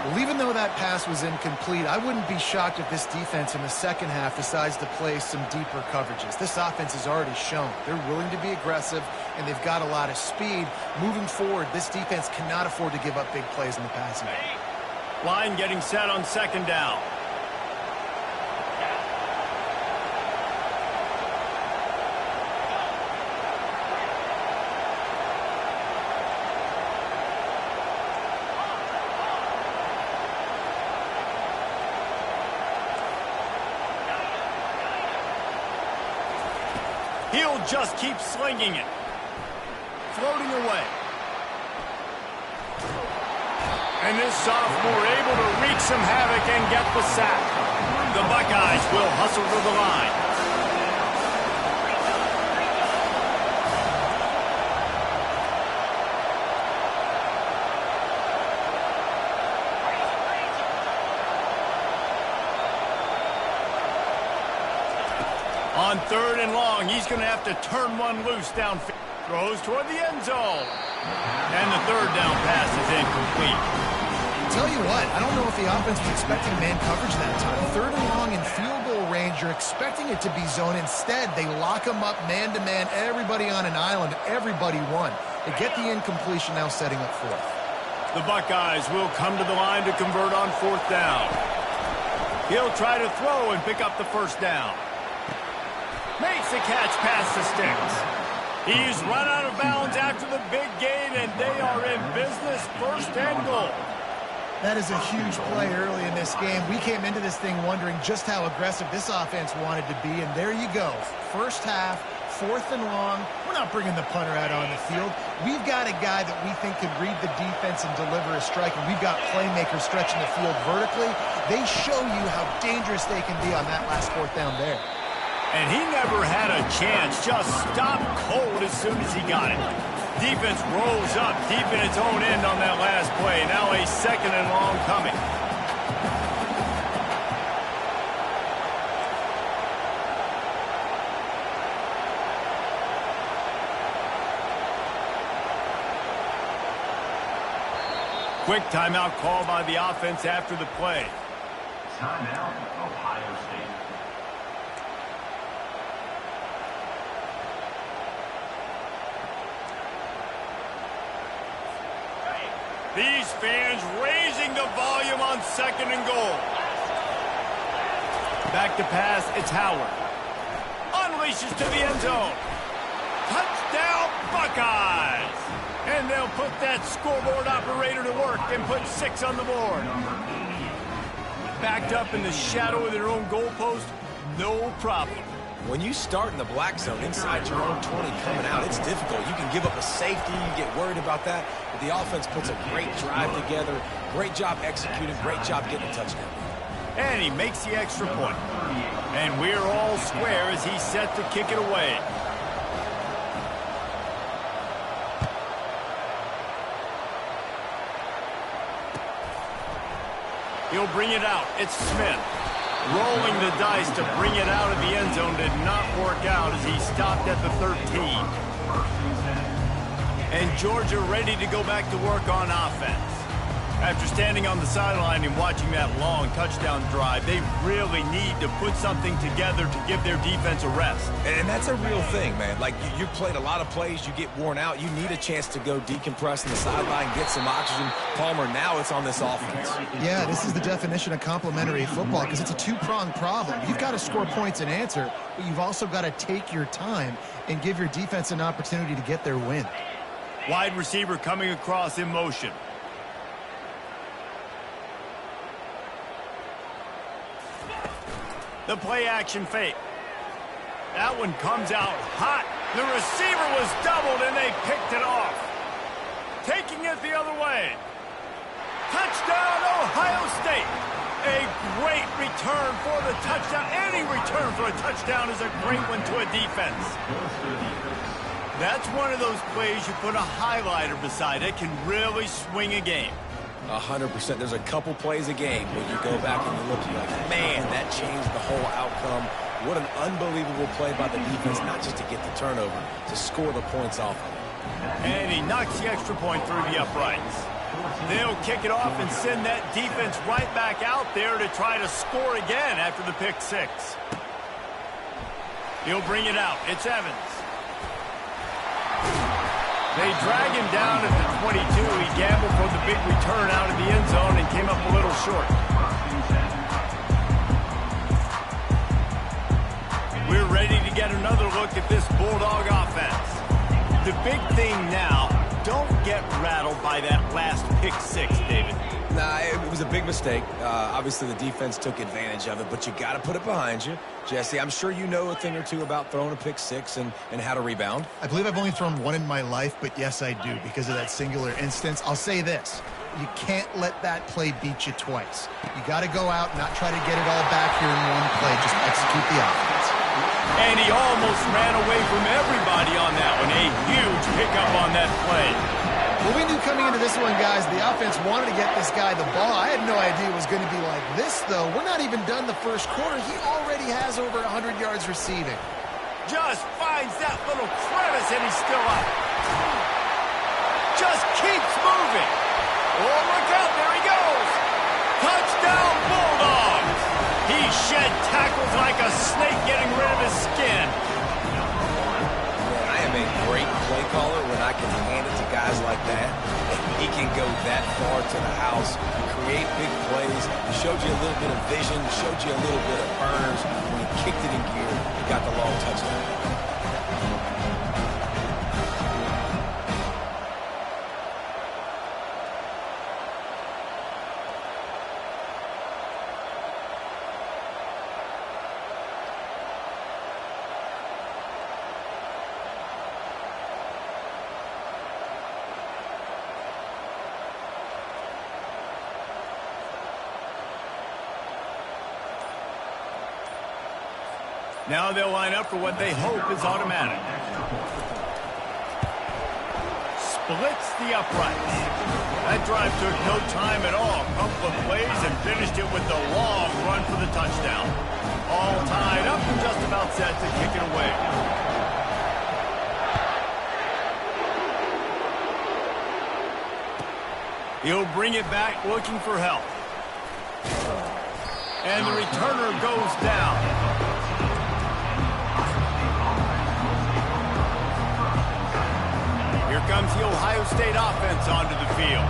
Well, even though that pass was incomplete, I wouldn't be shocked if this defense in the second half decides to play some deeper coverages. This offense has already shown they're willing to be aggressive, and they've got a lot of speed. Moving forward, this defense cannot afford to give up big plays in the passing game. Line getting set on 2nd down. He'll just keep slinging it. Floating away. And this sophomore able to wreak some havoc and get the sack. The Buckeyes will hustle to the line. On 3rd and long, he's going to have to turn one loose downfield. Throws toward the end zone. And the 3rd down pass is incomplete. Tell you what, I don't know if the offense was expecting man coverage that time. 3rd and long in field goal range, you're expecting it to be zone. Instead, they lock them up man-to-man, everybody on an island, everybody won. They get the incompletion, now setting up 4th. The Buckeyes will come to the line to convert on 4th down. He'll try to throw and pick up the 1st down. Makes the catch past the sticks. He's run out of bounds after the big gain, and they are in business, 1st and goal. That is a huge play early in this game. We came into this thing wondering just how aggressive this offense wanted to be, and there you go. 1st half, 4th and long. We're not bringing the punter out on the field. We've got a guy that we think could read the defense and deliver a strike, and we've got playmakers stretching the field vertically. They show you how dangerous they can be on that last 4th down there. And he never had a chance, just stopped cold as soon as he got it. Defense rolls up deep in its own end on that last play. Now a 2nd and long coming. Quick timeout call by the offense after the play. Timeout, Ohio State. These fans raising the volume on 2nd and goal. Back to pass, it's Howard. Unleashes to the end zone. Touchdown, Buckeyes! And they'll They'll put that scoreboard operator to work and put 6 on the board. Backed up in the shadow of their own goalpost, no problem. When you start in the black zone inside your own 20 coming out, it's difficult. You can give up a safety, you get worried about that, but the offense puts a great drive together. Great job executing, great job getting a touchdown. And he makes the extra point. And we're all square as he's set to kick it away. He'll bring it out. It's Smith. Rolling the dice to bring it out of the end zone did not work out as he stopped at the 13. And Georgia ready to go back to work on offense. After standing on the sideline and watching that long touchdown drive, they really need to put something together to give their defense a rest. And that's a real thing, man. Like, you played a lot of plays, you get worn out, you need a chance to go decompress on the sideline, get some oxygen. Palmer, now it's on this offense. Yeah, this is the definition of complementary football because it's a two-pronged problem. You've got to score points and answer, but you've also got to take your time and give your defense an opportunity to get their win. Wide receiver coming across in motion. The play-action fake. That one comes out hot. The receiver was doubled, and they picked it off. Taking it the other way. Touchdown, Ohio State. A great return for the touchdown. Any return for a touchdown is a great one to a defense. That's one of those plays you put a highlighter beside it, can really swing a game. 100%. There's a couple plays a game when you go back and you look, you're like, man, that changed the whole outcome. What an unbelievable play by the defense, not just to get the turnover, to score the points off of it. And he knocks the extra point through the uprights. They'll kick it off and send that defense right back out there to try to score again after the pick 6. He'll bring it out. It's Evans. They drag him down at the 22. He gambled for the big return out of the end zone and came up a little short. We're ready to get another look at this Bulldog offense. The big thing now, don't get rattled by that last pick 6, David. Nah, it was a big mistake. Obviously, the defense took advantage of it, but you got to put it behind you. Jesse, I'm sure you know a thing or two about throwing a pick 6 and how to rebound. I believe I've only thrown one in my life, but yes, I do because of that singular instance. I'll say this. You can't let that play beat you twice. You got to go out and not try to get it all back here in one play. Just execute the offense. And he almost ran away from everybody on that one. A huge pickup on that play. Well, we knew coming into this one, guys, the offense wanted to get this guy the ball. I had no idea it was going to be like this, though. We're not even done the first quarter. He already has over 100 yards receiving. Just finds that little crevice, and he's still up. Just keeps moving. Oh, look out. There he goes. Touchdown, Bulldogs. He shed tackles like a snake getting rid of his skin. I am a great play caller when I can hand it to guys like that. He can go that far to the house, create big plays. He showed you a little bit of vision, showed you a little bit of burners. When he kicked it in gear, he got the long touchdown. Now they'll line up for what they hope is automatic. Splits the uprights. That drive took no time at all. A couple of plays and finished it with a long run for the touchdown. All tied up and just about set to kick it away. He'll bring it back looking for help. And the returner goes down. Here comes the Ohio State offense onto the field.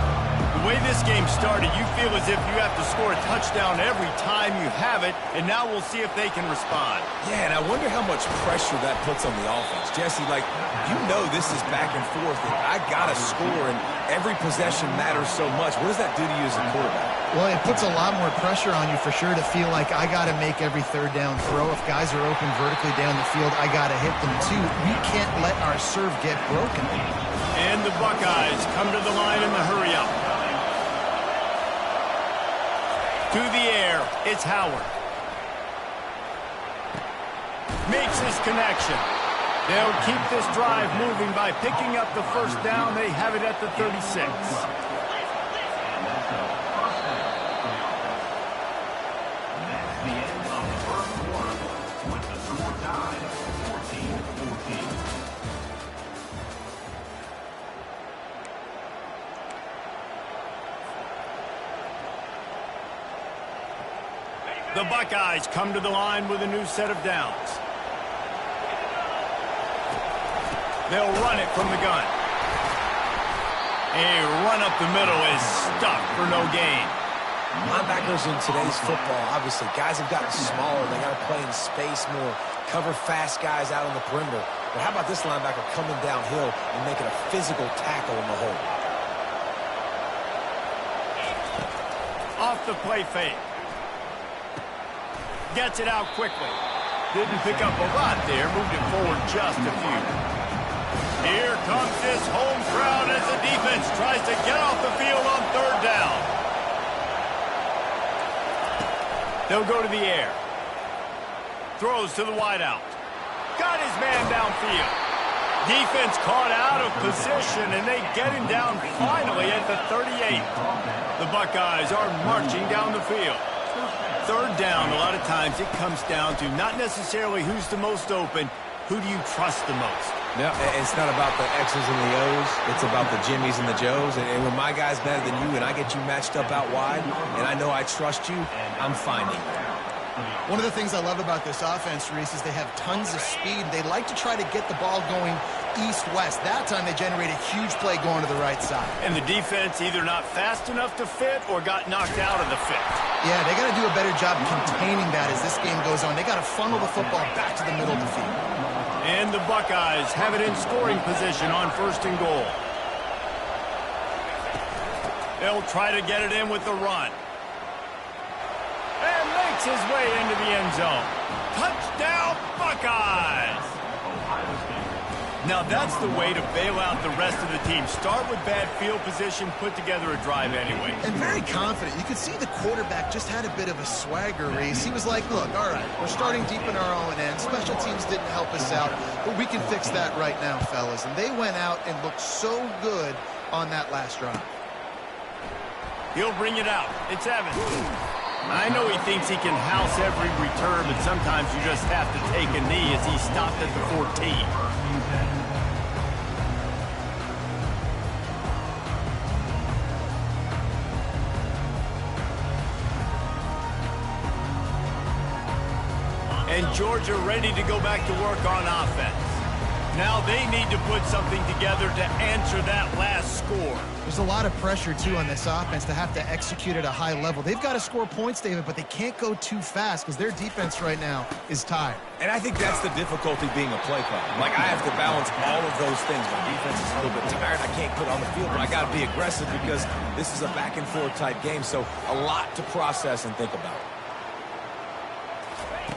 The way this game started, you feel as if you have to score a touchdown every time you have it, and now we'll see if they can respond. Yeah, and I wonder how much pressure that puts on the offense. Jesse, like, you know this is back and forth, and I got to score, and every possession matters so much. What does that do to you as a quarterback? Well, it puts a lot more pressure on you for sure to feel like I got to make every third down throw. If guys are open vertically down the field, I got to hit them too. We can't let our serve get broken. And the Buckeyes come to the line in the hurry-up. To the air, it's Howard. Makes his connection. They'll keep this drive moving by picking up the first down. They have it at the 36. The Buckeyes come to the line with a new set of downs. They'll run it from the gun. A run up the middle is stuck for no gain. Linebackers in today's football, obviously, guys have gotten smaller. They got to play in space more, cover fast guys out on the perimeter. But how about this linebacker coming downhill and making a physical tackle in the hole? Off the play fake. Gets it out quickly. Didn't pick up a lot there. Moved it forward just a few. Here comes this home crowd as the defense tries to get off the field on third down. They'll go to the air. Throws to the wideout. Got his man downfield. Defense caught out of position, and they get him down finally at the 38. The Buckeyes are marching down the field. Third down, a lot of times it comes down to not necessarily who's the most open, who do you trust the most? No, it's not about the X's and the O's. It's about the Jimmies and the Joes. And when my guy's better than you and I get you matched up out wide and I know I trust you, I'm finding. One of the things I love about this offense, Reese, is they have tons of speed. They like to try to get the ball going east-west. That time they generate a huge play going to the right side. And the defense either not fast enough to fit or got knocked out of the fit. Yeah, they got to do a better job containing that as this game goes on. They got to funnel the football back to the middle of the field. And the Buckeyes have it in scoring position on first and goal. They'll try to get it in with the run. And makes his way into the end zone. Touchdown, Buckeyes! Now that's the way to bail out the rest of the team. Start with bad field position, put together a drive anyway. And very confident. You could see the quarterback just had a bit of a swagger, Reese. He was like, look, all right, we're starting deep in our own end. Special teams didn't help us out, but we can fix that right now, fellas. And they went out and looked so good on that last drive. He'll bring it out. It's Evans. I know he thinks he can house every return, but sometimes you just have to take a knee as he stopped at the 14. And Georgia ready to go back to work on offense. Now they need to put something together to answer that last score. There's a lot of pressure, too, on this offense to have to execute at a high level. They've got to score points, David, but they can't go too fast because their defense right now is tired. And I think that's the difficulty being a play caller. Like, I have to balance all of those things. My defense is a little bit tired. I can't put on the field, but I got to be aggressive because this is a back-and-forth type game, so a lot to process and think about.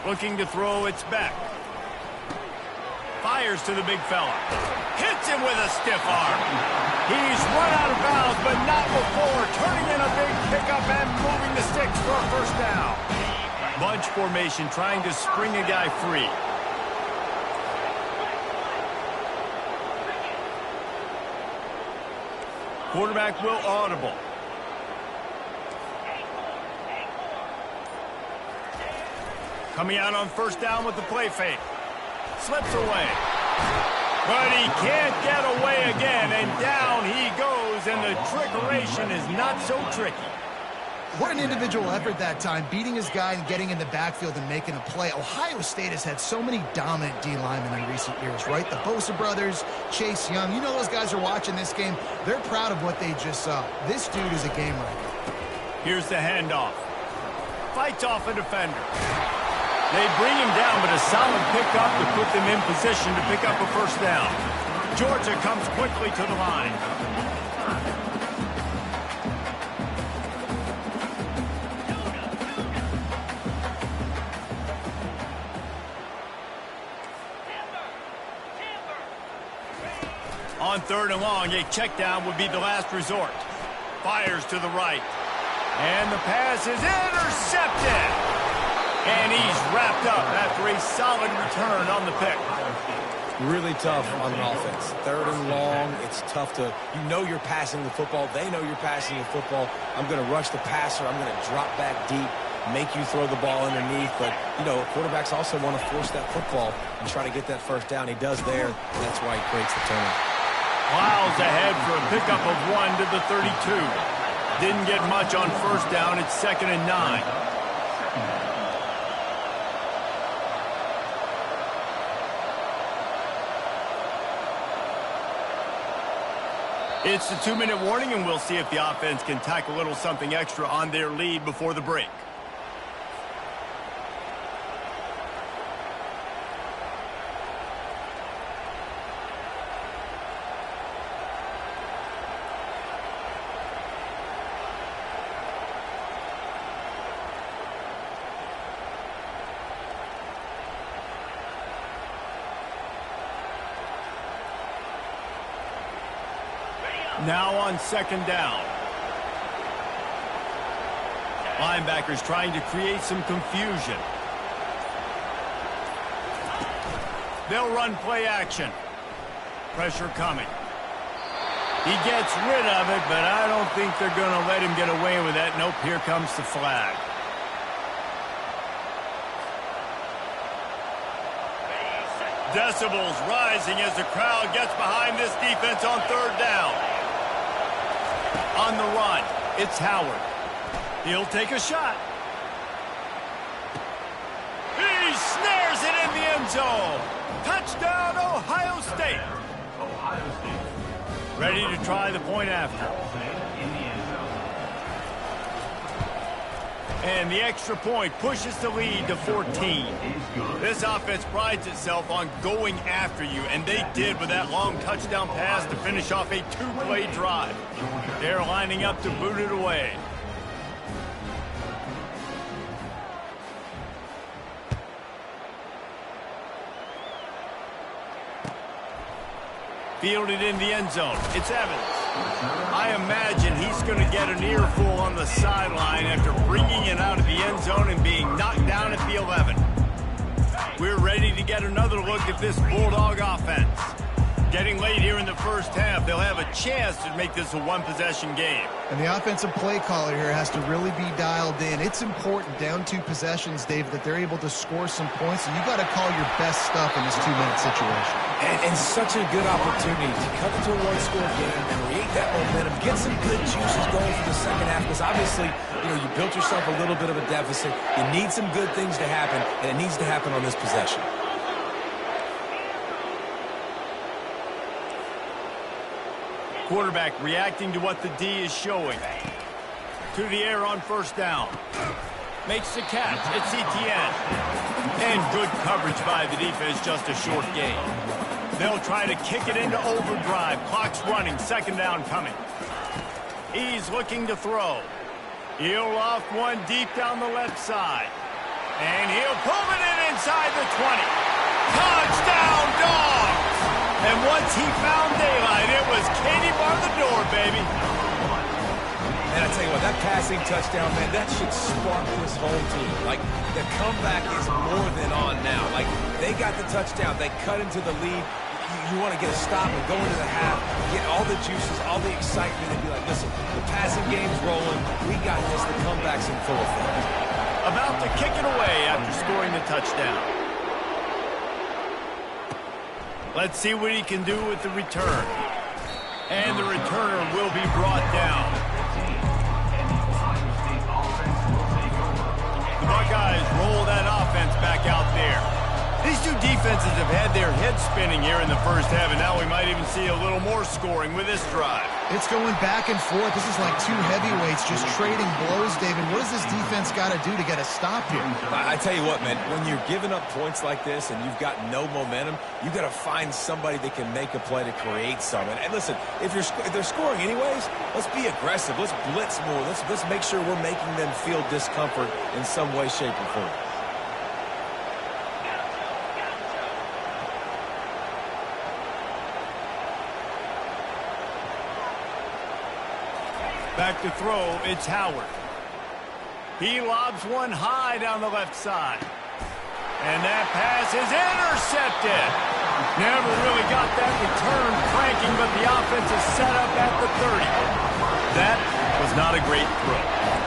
Looking to throw, it's back. Fires to the big fella. Hits him with a stiff arm. He's run out of bounds, but not before turning in a big pickup and moving the sticks for a first down. Bunch formation, trying to spring a guy free. Quarterback will audible. Coming out on first down with the play fake. Slips away. But he can't get away again, and down he goes, and the trickeration is not so tricky. What an individual effort that time, beating his guy and getting in the backfield and making a play. Ohio State has had so many dominant D linemen in recent years, right? The Bosa brothers, Chase Young. You know those guys are watching this game. They're proud of what they just saw. This dude is a game wrecker. Here's the handoff. Fights off a defender. They bring him down, but a solid pickup to put them in position to pick up a first down. Georgia comes quickly to the line. On 3rd and long, a check down would be the last resort. Fires to the right. And the pass is intercepted. And he's wrapped up after a solid return on the pick. Really tough on an offense. 3rd and long, it's tough to, you know you're passing the football. They know you're passing the football. I'm going to rush the passer. I'm going to drop back deep, make you throw the ball underneath. But, you know, quarterbacks also want to force that football and try to get that first down. He does there. That's why he creates the turnover. Miles ahead for a pickup of 1 to the 32. Didn't get much on first down. It's 2nd and 9. It's the 2-minute warning, and we'll see if the offense can tack a little something extra on their lead before the break. Now on 2nd down. Linebackers trying to create some confusion. They'll run play action. Pressure coming. He gets rid of it, but I don't think they're going to let him get away with that. Nope, here comes the flag. Decibels rising as the crowd gets behind this defense on 3rd down. On the run, it's Howard. He'll take a shot. He snares it in the end zone. Touchdown, Ohio State. Ohio State. Ready to try the point after. In the end zone. And the extra point pushes the lead to 14. This offense prides itself on going after you, and they did with that long touchdown pass to finish off a 2-play drive. They're lining up to boot it away. Fielded in the end zone. It's Evans. I imagine he's going to get an earful on the sideline after bringing it out of the end zone and being knocked down at the 11. We're ready to get another look at this Bulldog offense. Getting late here in the first half, they'll have a chance to make this a one-possession game. And the offensive play caller here has to really be dialed in. It's important, down 2 possessions, Dave, that they're able to score some points, and you got to call your best stuff in this 2-minute situation. And such a good opportunity to come into a one-score game, create that momentum, get some good juices going for the second half, because obviously, you know, you built yourself a little bit of a deficit. You need some good things to happen, and it needs to happen on this possession. Quarterback reacting to what the D is showing. To the air on first down. Makes the catch. It's Etienne. And good coverage by the defense, just a short gain. They'll try to kick it into overdrive. Clock's running. 2nd down coming. He's looking to throw. He'll loft one deep down the left side. And he'll pull it in inside the 20. Touchdown, Dogs! And once he found daylight, it was Katie bar the door, baby. And I tell you what, that passing touchdown, man, that should spark this whole team. Like, the comeback is more than on now. Like, they got the touchdown. They cut into the lead. You want to get a stop and go into the half, get all the juices, all the excitement, and be like, listen, the passing game's rolling. We got this. The comeback's in full effect. About to kick it away after scoring the touchdown. Let's see what he can do with the return. And the returner will be brought down. offense back out there. These two defenses have had their heads spinning here in the first half, and now we might even see a little more scoring with this drive. It's going back and forth. This is like two heavyweights just trading blows, David. What does this defense got to do to get a stop here? I tell you what, man, when you're giving up points like this and you've got no momentum, you got to find somebody that can make a play to create some. And listen, if they're scoring anyways, let's be aggressive. Let's blitz more. Let's make sure we're making them feel discomfort in some way, shape, or form. Back to throw, it's Howard. He lobs one high down the left side. And that pass is intercepted. Never really got that return cranking, but the offense is set up at the 30. That was not a great throw.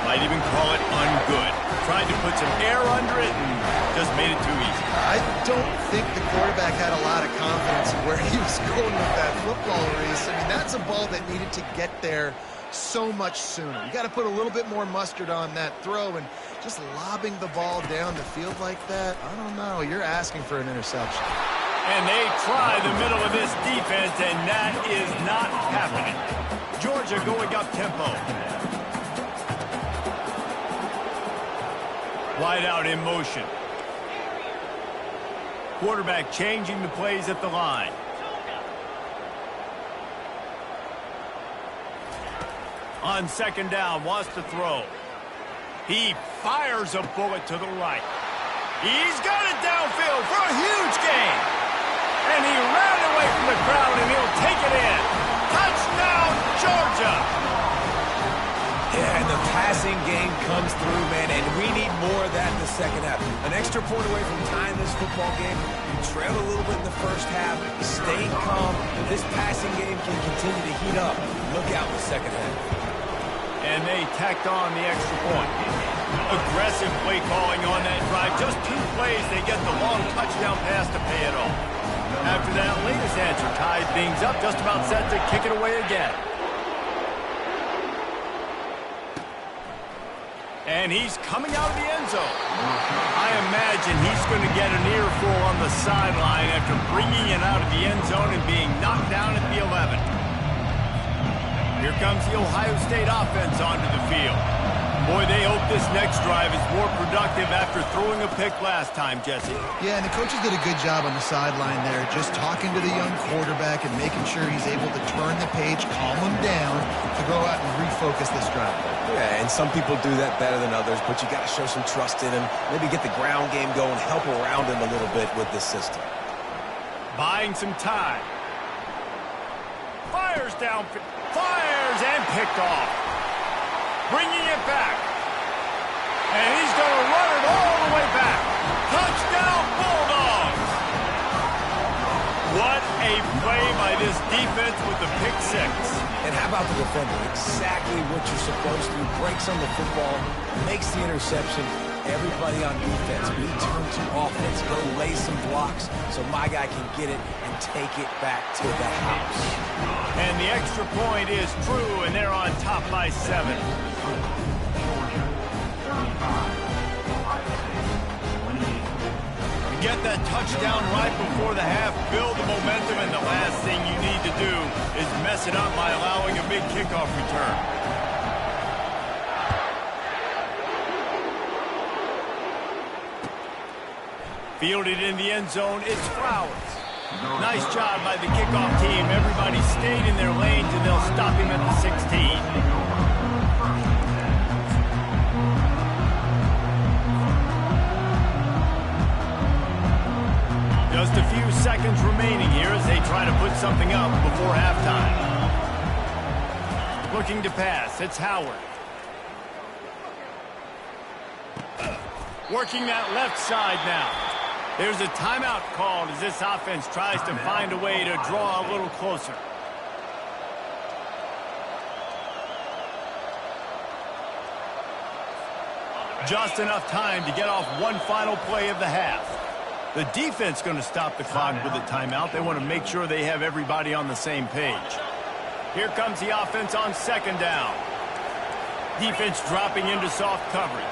Might even call it ungood. Tried to put some air under it and just made it too easy. I don't think the quarterback had a lot of confidence in where he was going with that football race. I mean, that's a ball that needed to get there so much sooner. You got to put a little bit more mustard on that throw, and just lobbing the ball down the field like that, I don't know. You're asking for an interception. And they try the middle of this defense, and that is not happening. Georgia going up tempo. Wide out in motion. Quarterback changing the plays at the line. On second down, wants to throw. He fires a bullet to the right. He's got it downfield for a huge gain. And he ran away from the crowd, and he'll take it in. Touchdown, Georgia! Yeah, and the passing game comes through, man, and we need more of that in the second half. An extra point away from tying this football game. You trailed a little bit in the first half, stayed calm. If this passing game can continue to heat up, look out in the second half. And they tacked on the extra point. Aggressive play calling on that drive. Just 2 plays, they get the long touchdown pass to pay it off. After that latest answer tied things up, just about set to kick it away again. And he's coming out of the end zone. I imagine he's going to get an earful on the sideline after bringing it out of the end zone and being knocked down at the 11. Here comes the Ohio State offense onto the field. Boy, they hope this next drive is more productive after throwing a pick last time, Jesse. Yeah, and the coaches did a good job on the sideline there, just talking to the young quarterback and making sure he's able to turn the page, calm him down, to go out and refocus this drive. Yeah, and some people do that better than others, but you got to show some trust in him. Maybe get the ground game going, help around him a little bit with this system. Buying some time. Fires down. Fires and picked off. Bringing it back. And he's going to run it all the way back. Touchdown, Bulldogs! What a play by this defense with the pick 6. And how about the defender? Exactly what you're supposed to. Breaks on the football, makes the interception. Everybody on defense, we turn to offense, go lay some blocks so my guy can get it and take it back to the house. And the extra point is true, and they're on top by 7. You get that touchdown right before the half, build the momentum, and the last thing you need to do is mess it up by allowing a big kickoff return. Fielded in the end zone, it's Flowers. Nice job by the kickoff team. Everybody stayed in their lanes, and they'll stop him at the 16. Just a few seconds remaining here as they try to put something up before halftime. Looking to pass, it's Howard. Working that left side now. There's a timeout called as this offense tries to find a way to draw a little closer. Just enough time to get off one final play of the half. The defense going to stop the clock with a timeout. They want to make sure they have everybody on the same page. Here comes the offense on second down. Defense dropping into soft coverage.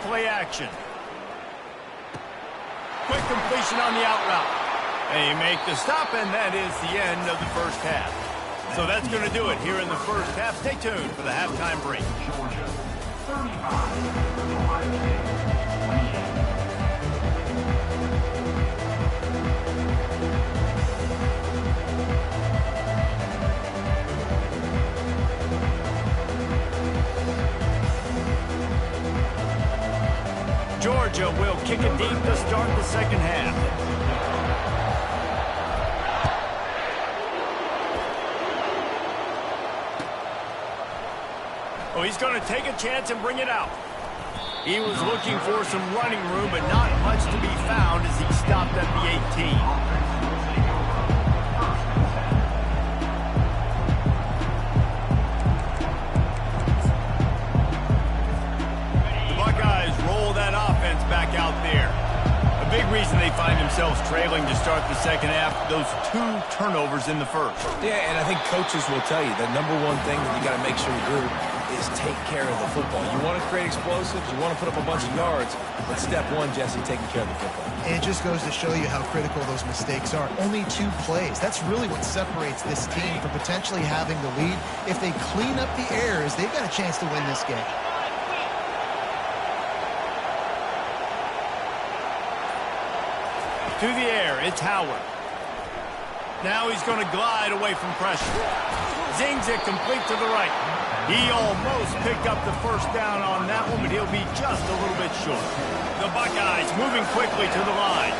play action. Quick completion on the out route. They make the stop, and that is the end of the first half. So that's going to do it here in the first half. Stay tuned for the halftime break. Georgia 35, Ohio State 28. Georgia will kick it deep to start the second half. Oh, he's going to take a chance and bring it out. He was looking for some running room, but not much to be found as he stopped at the 18. Back out there. A big reason they find themselves trailing to start the second half, those 2 turnovers in the first. Yeah, and I think coaches will tell you the number one thing that you got to make sure you do is take care of the football. You want to create explosives, you want to put up a bunch of yards, but step one, Jesse, taking care of the football. And it just goes to show you how critical those mistakes are. Only 2 plays. That's really what separates this team from potentially having the lead. If they clean up the errors, they've got a chance to win this game. To the air, it's Howard. Now he's going to glide away from pressure. Zings it complete to the right. He almost picked up the first down on that one, but he'll be just a little bit short. The Buckeyes moving quickly to the line.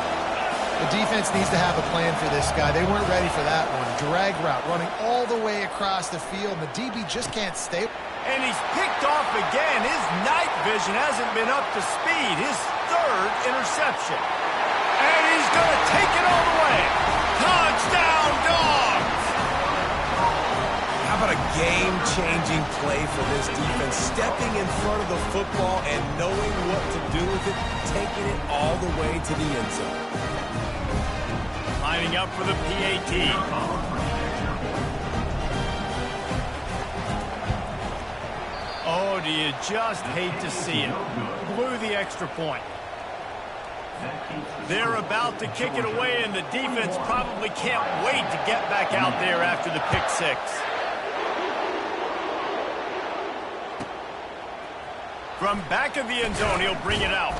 The defense needs to have a plan for this guy. They weren't ready for that one. Drag route running all the way across the field, and the DB just can't stay. And he's picked off again. His night vision hasn't been up to speed. His 3rd interception. And he's going to take it all the way. Touchdown, Dogs! How about a game-changing play for this defense? Stepping in front of the football and knowing what to do with it, taking it all the way to the end zone. Lining up for the PAT. Oh, do you just hate to see it? Blew the extra point. They're about to kick it away, and the defense probably can't wait to get back out there after the pick 6. From back of the end zone, he'll bring it out.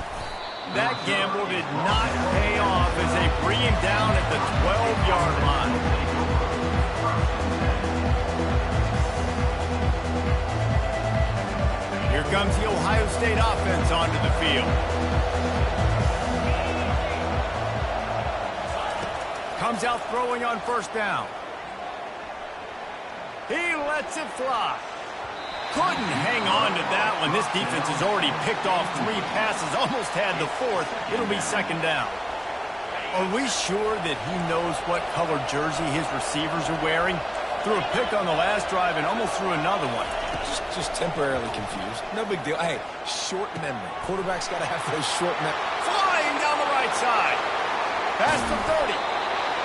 That gamble did not pay off as they bring him down at the 12-yard line. Here comes the Ohio State offense onto the field. Comes out throwing on first down. He lets it fly. Couldn't hang on to that one. This defense has already picked off 3 passes, almost had the 4th. It'll be second down. Are we sure that he knows what color jersey his receivers are wearing? Threw a pick on the last drive and almost threw another one. Just temporarily confused. No big deal. Hey, short memory. Quarterback's got to have those short memory. Flying down the right side. Past the 30.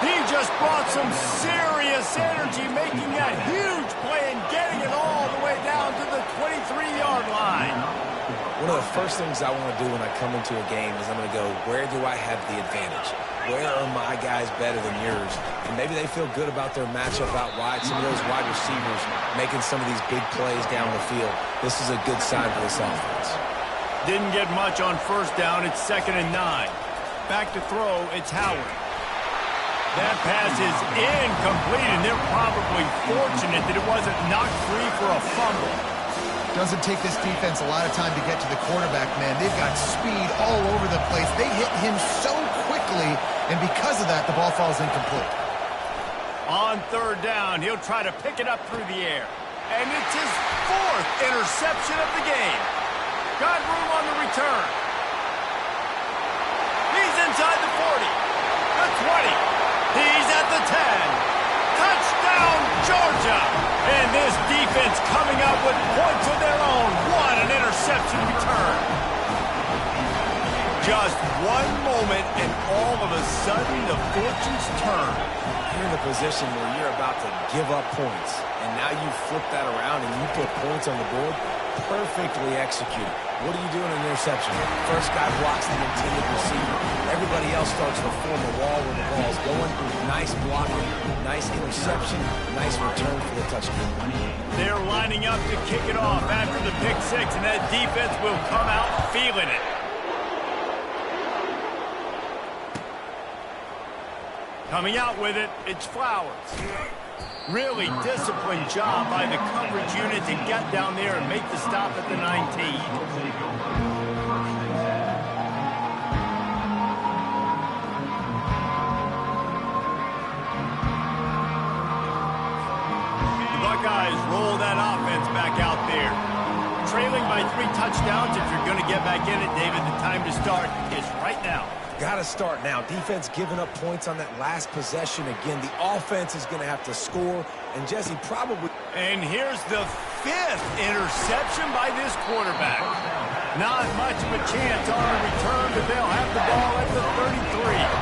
He just brought some serious energy, making that huge play and getting it all the way down to the 23-yard line. One of the first things I want to do when I come into a game is I'm going to go, where do I have the advantage? Where are my guys better than yours? And maybe they feel good about their matchup out wide. Some of those wide receivers making some of these big plays down the field. This is a good sign for this offense. Didn't get much on first down. It's 2nd and 9. Back to throw, it's Howard. That pass is incomplete, and they're probably fortunate that it wasn't knocked free for a fumble. Doesn't take this defense a lot of time to get to the quarterback, man. They've got speed all over the place. They hit him so quickly, and because of that, the ball falls incomplete. On 3rd down, he'll try to pick it up through the air. And it's his 4th interception of the game. Got room on the return. He's inside the 40, the 20. He's at the 10. Touchdown, Georgia. And this defense coming up with points of their own. What an interception return. Just one moment, and all of a sudden, the fortunes turn. You're in a position where you're about to give up points, and now you flip that around and you put points on the board. perfectly executed. What do you do in an interception? First guy blocks the intended receiver. Everybody else starts to form a wall when the ball's going. Nice blocking, nice interception, nice return for the touchdown. They're lining up to kick it off after the pick six, and that defense will come out feeling it. Coming out with it, it's Flowers. Really disciplined job by the coverage unit to get down there and make the stop at the 19. The Buckeyes roll that offense back out there. Trailing by 3 touchdowns. If you're going to get back in it, David, the time to start is right now. Got to start now. Defense giving up points on that last possession. Again, the offense is going to have to score. And Jesse probably... And here's the 5th interception by this quarterback. Not much of a chance on a return, but they'll have the ball at the 33.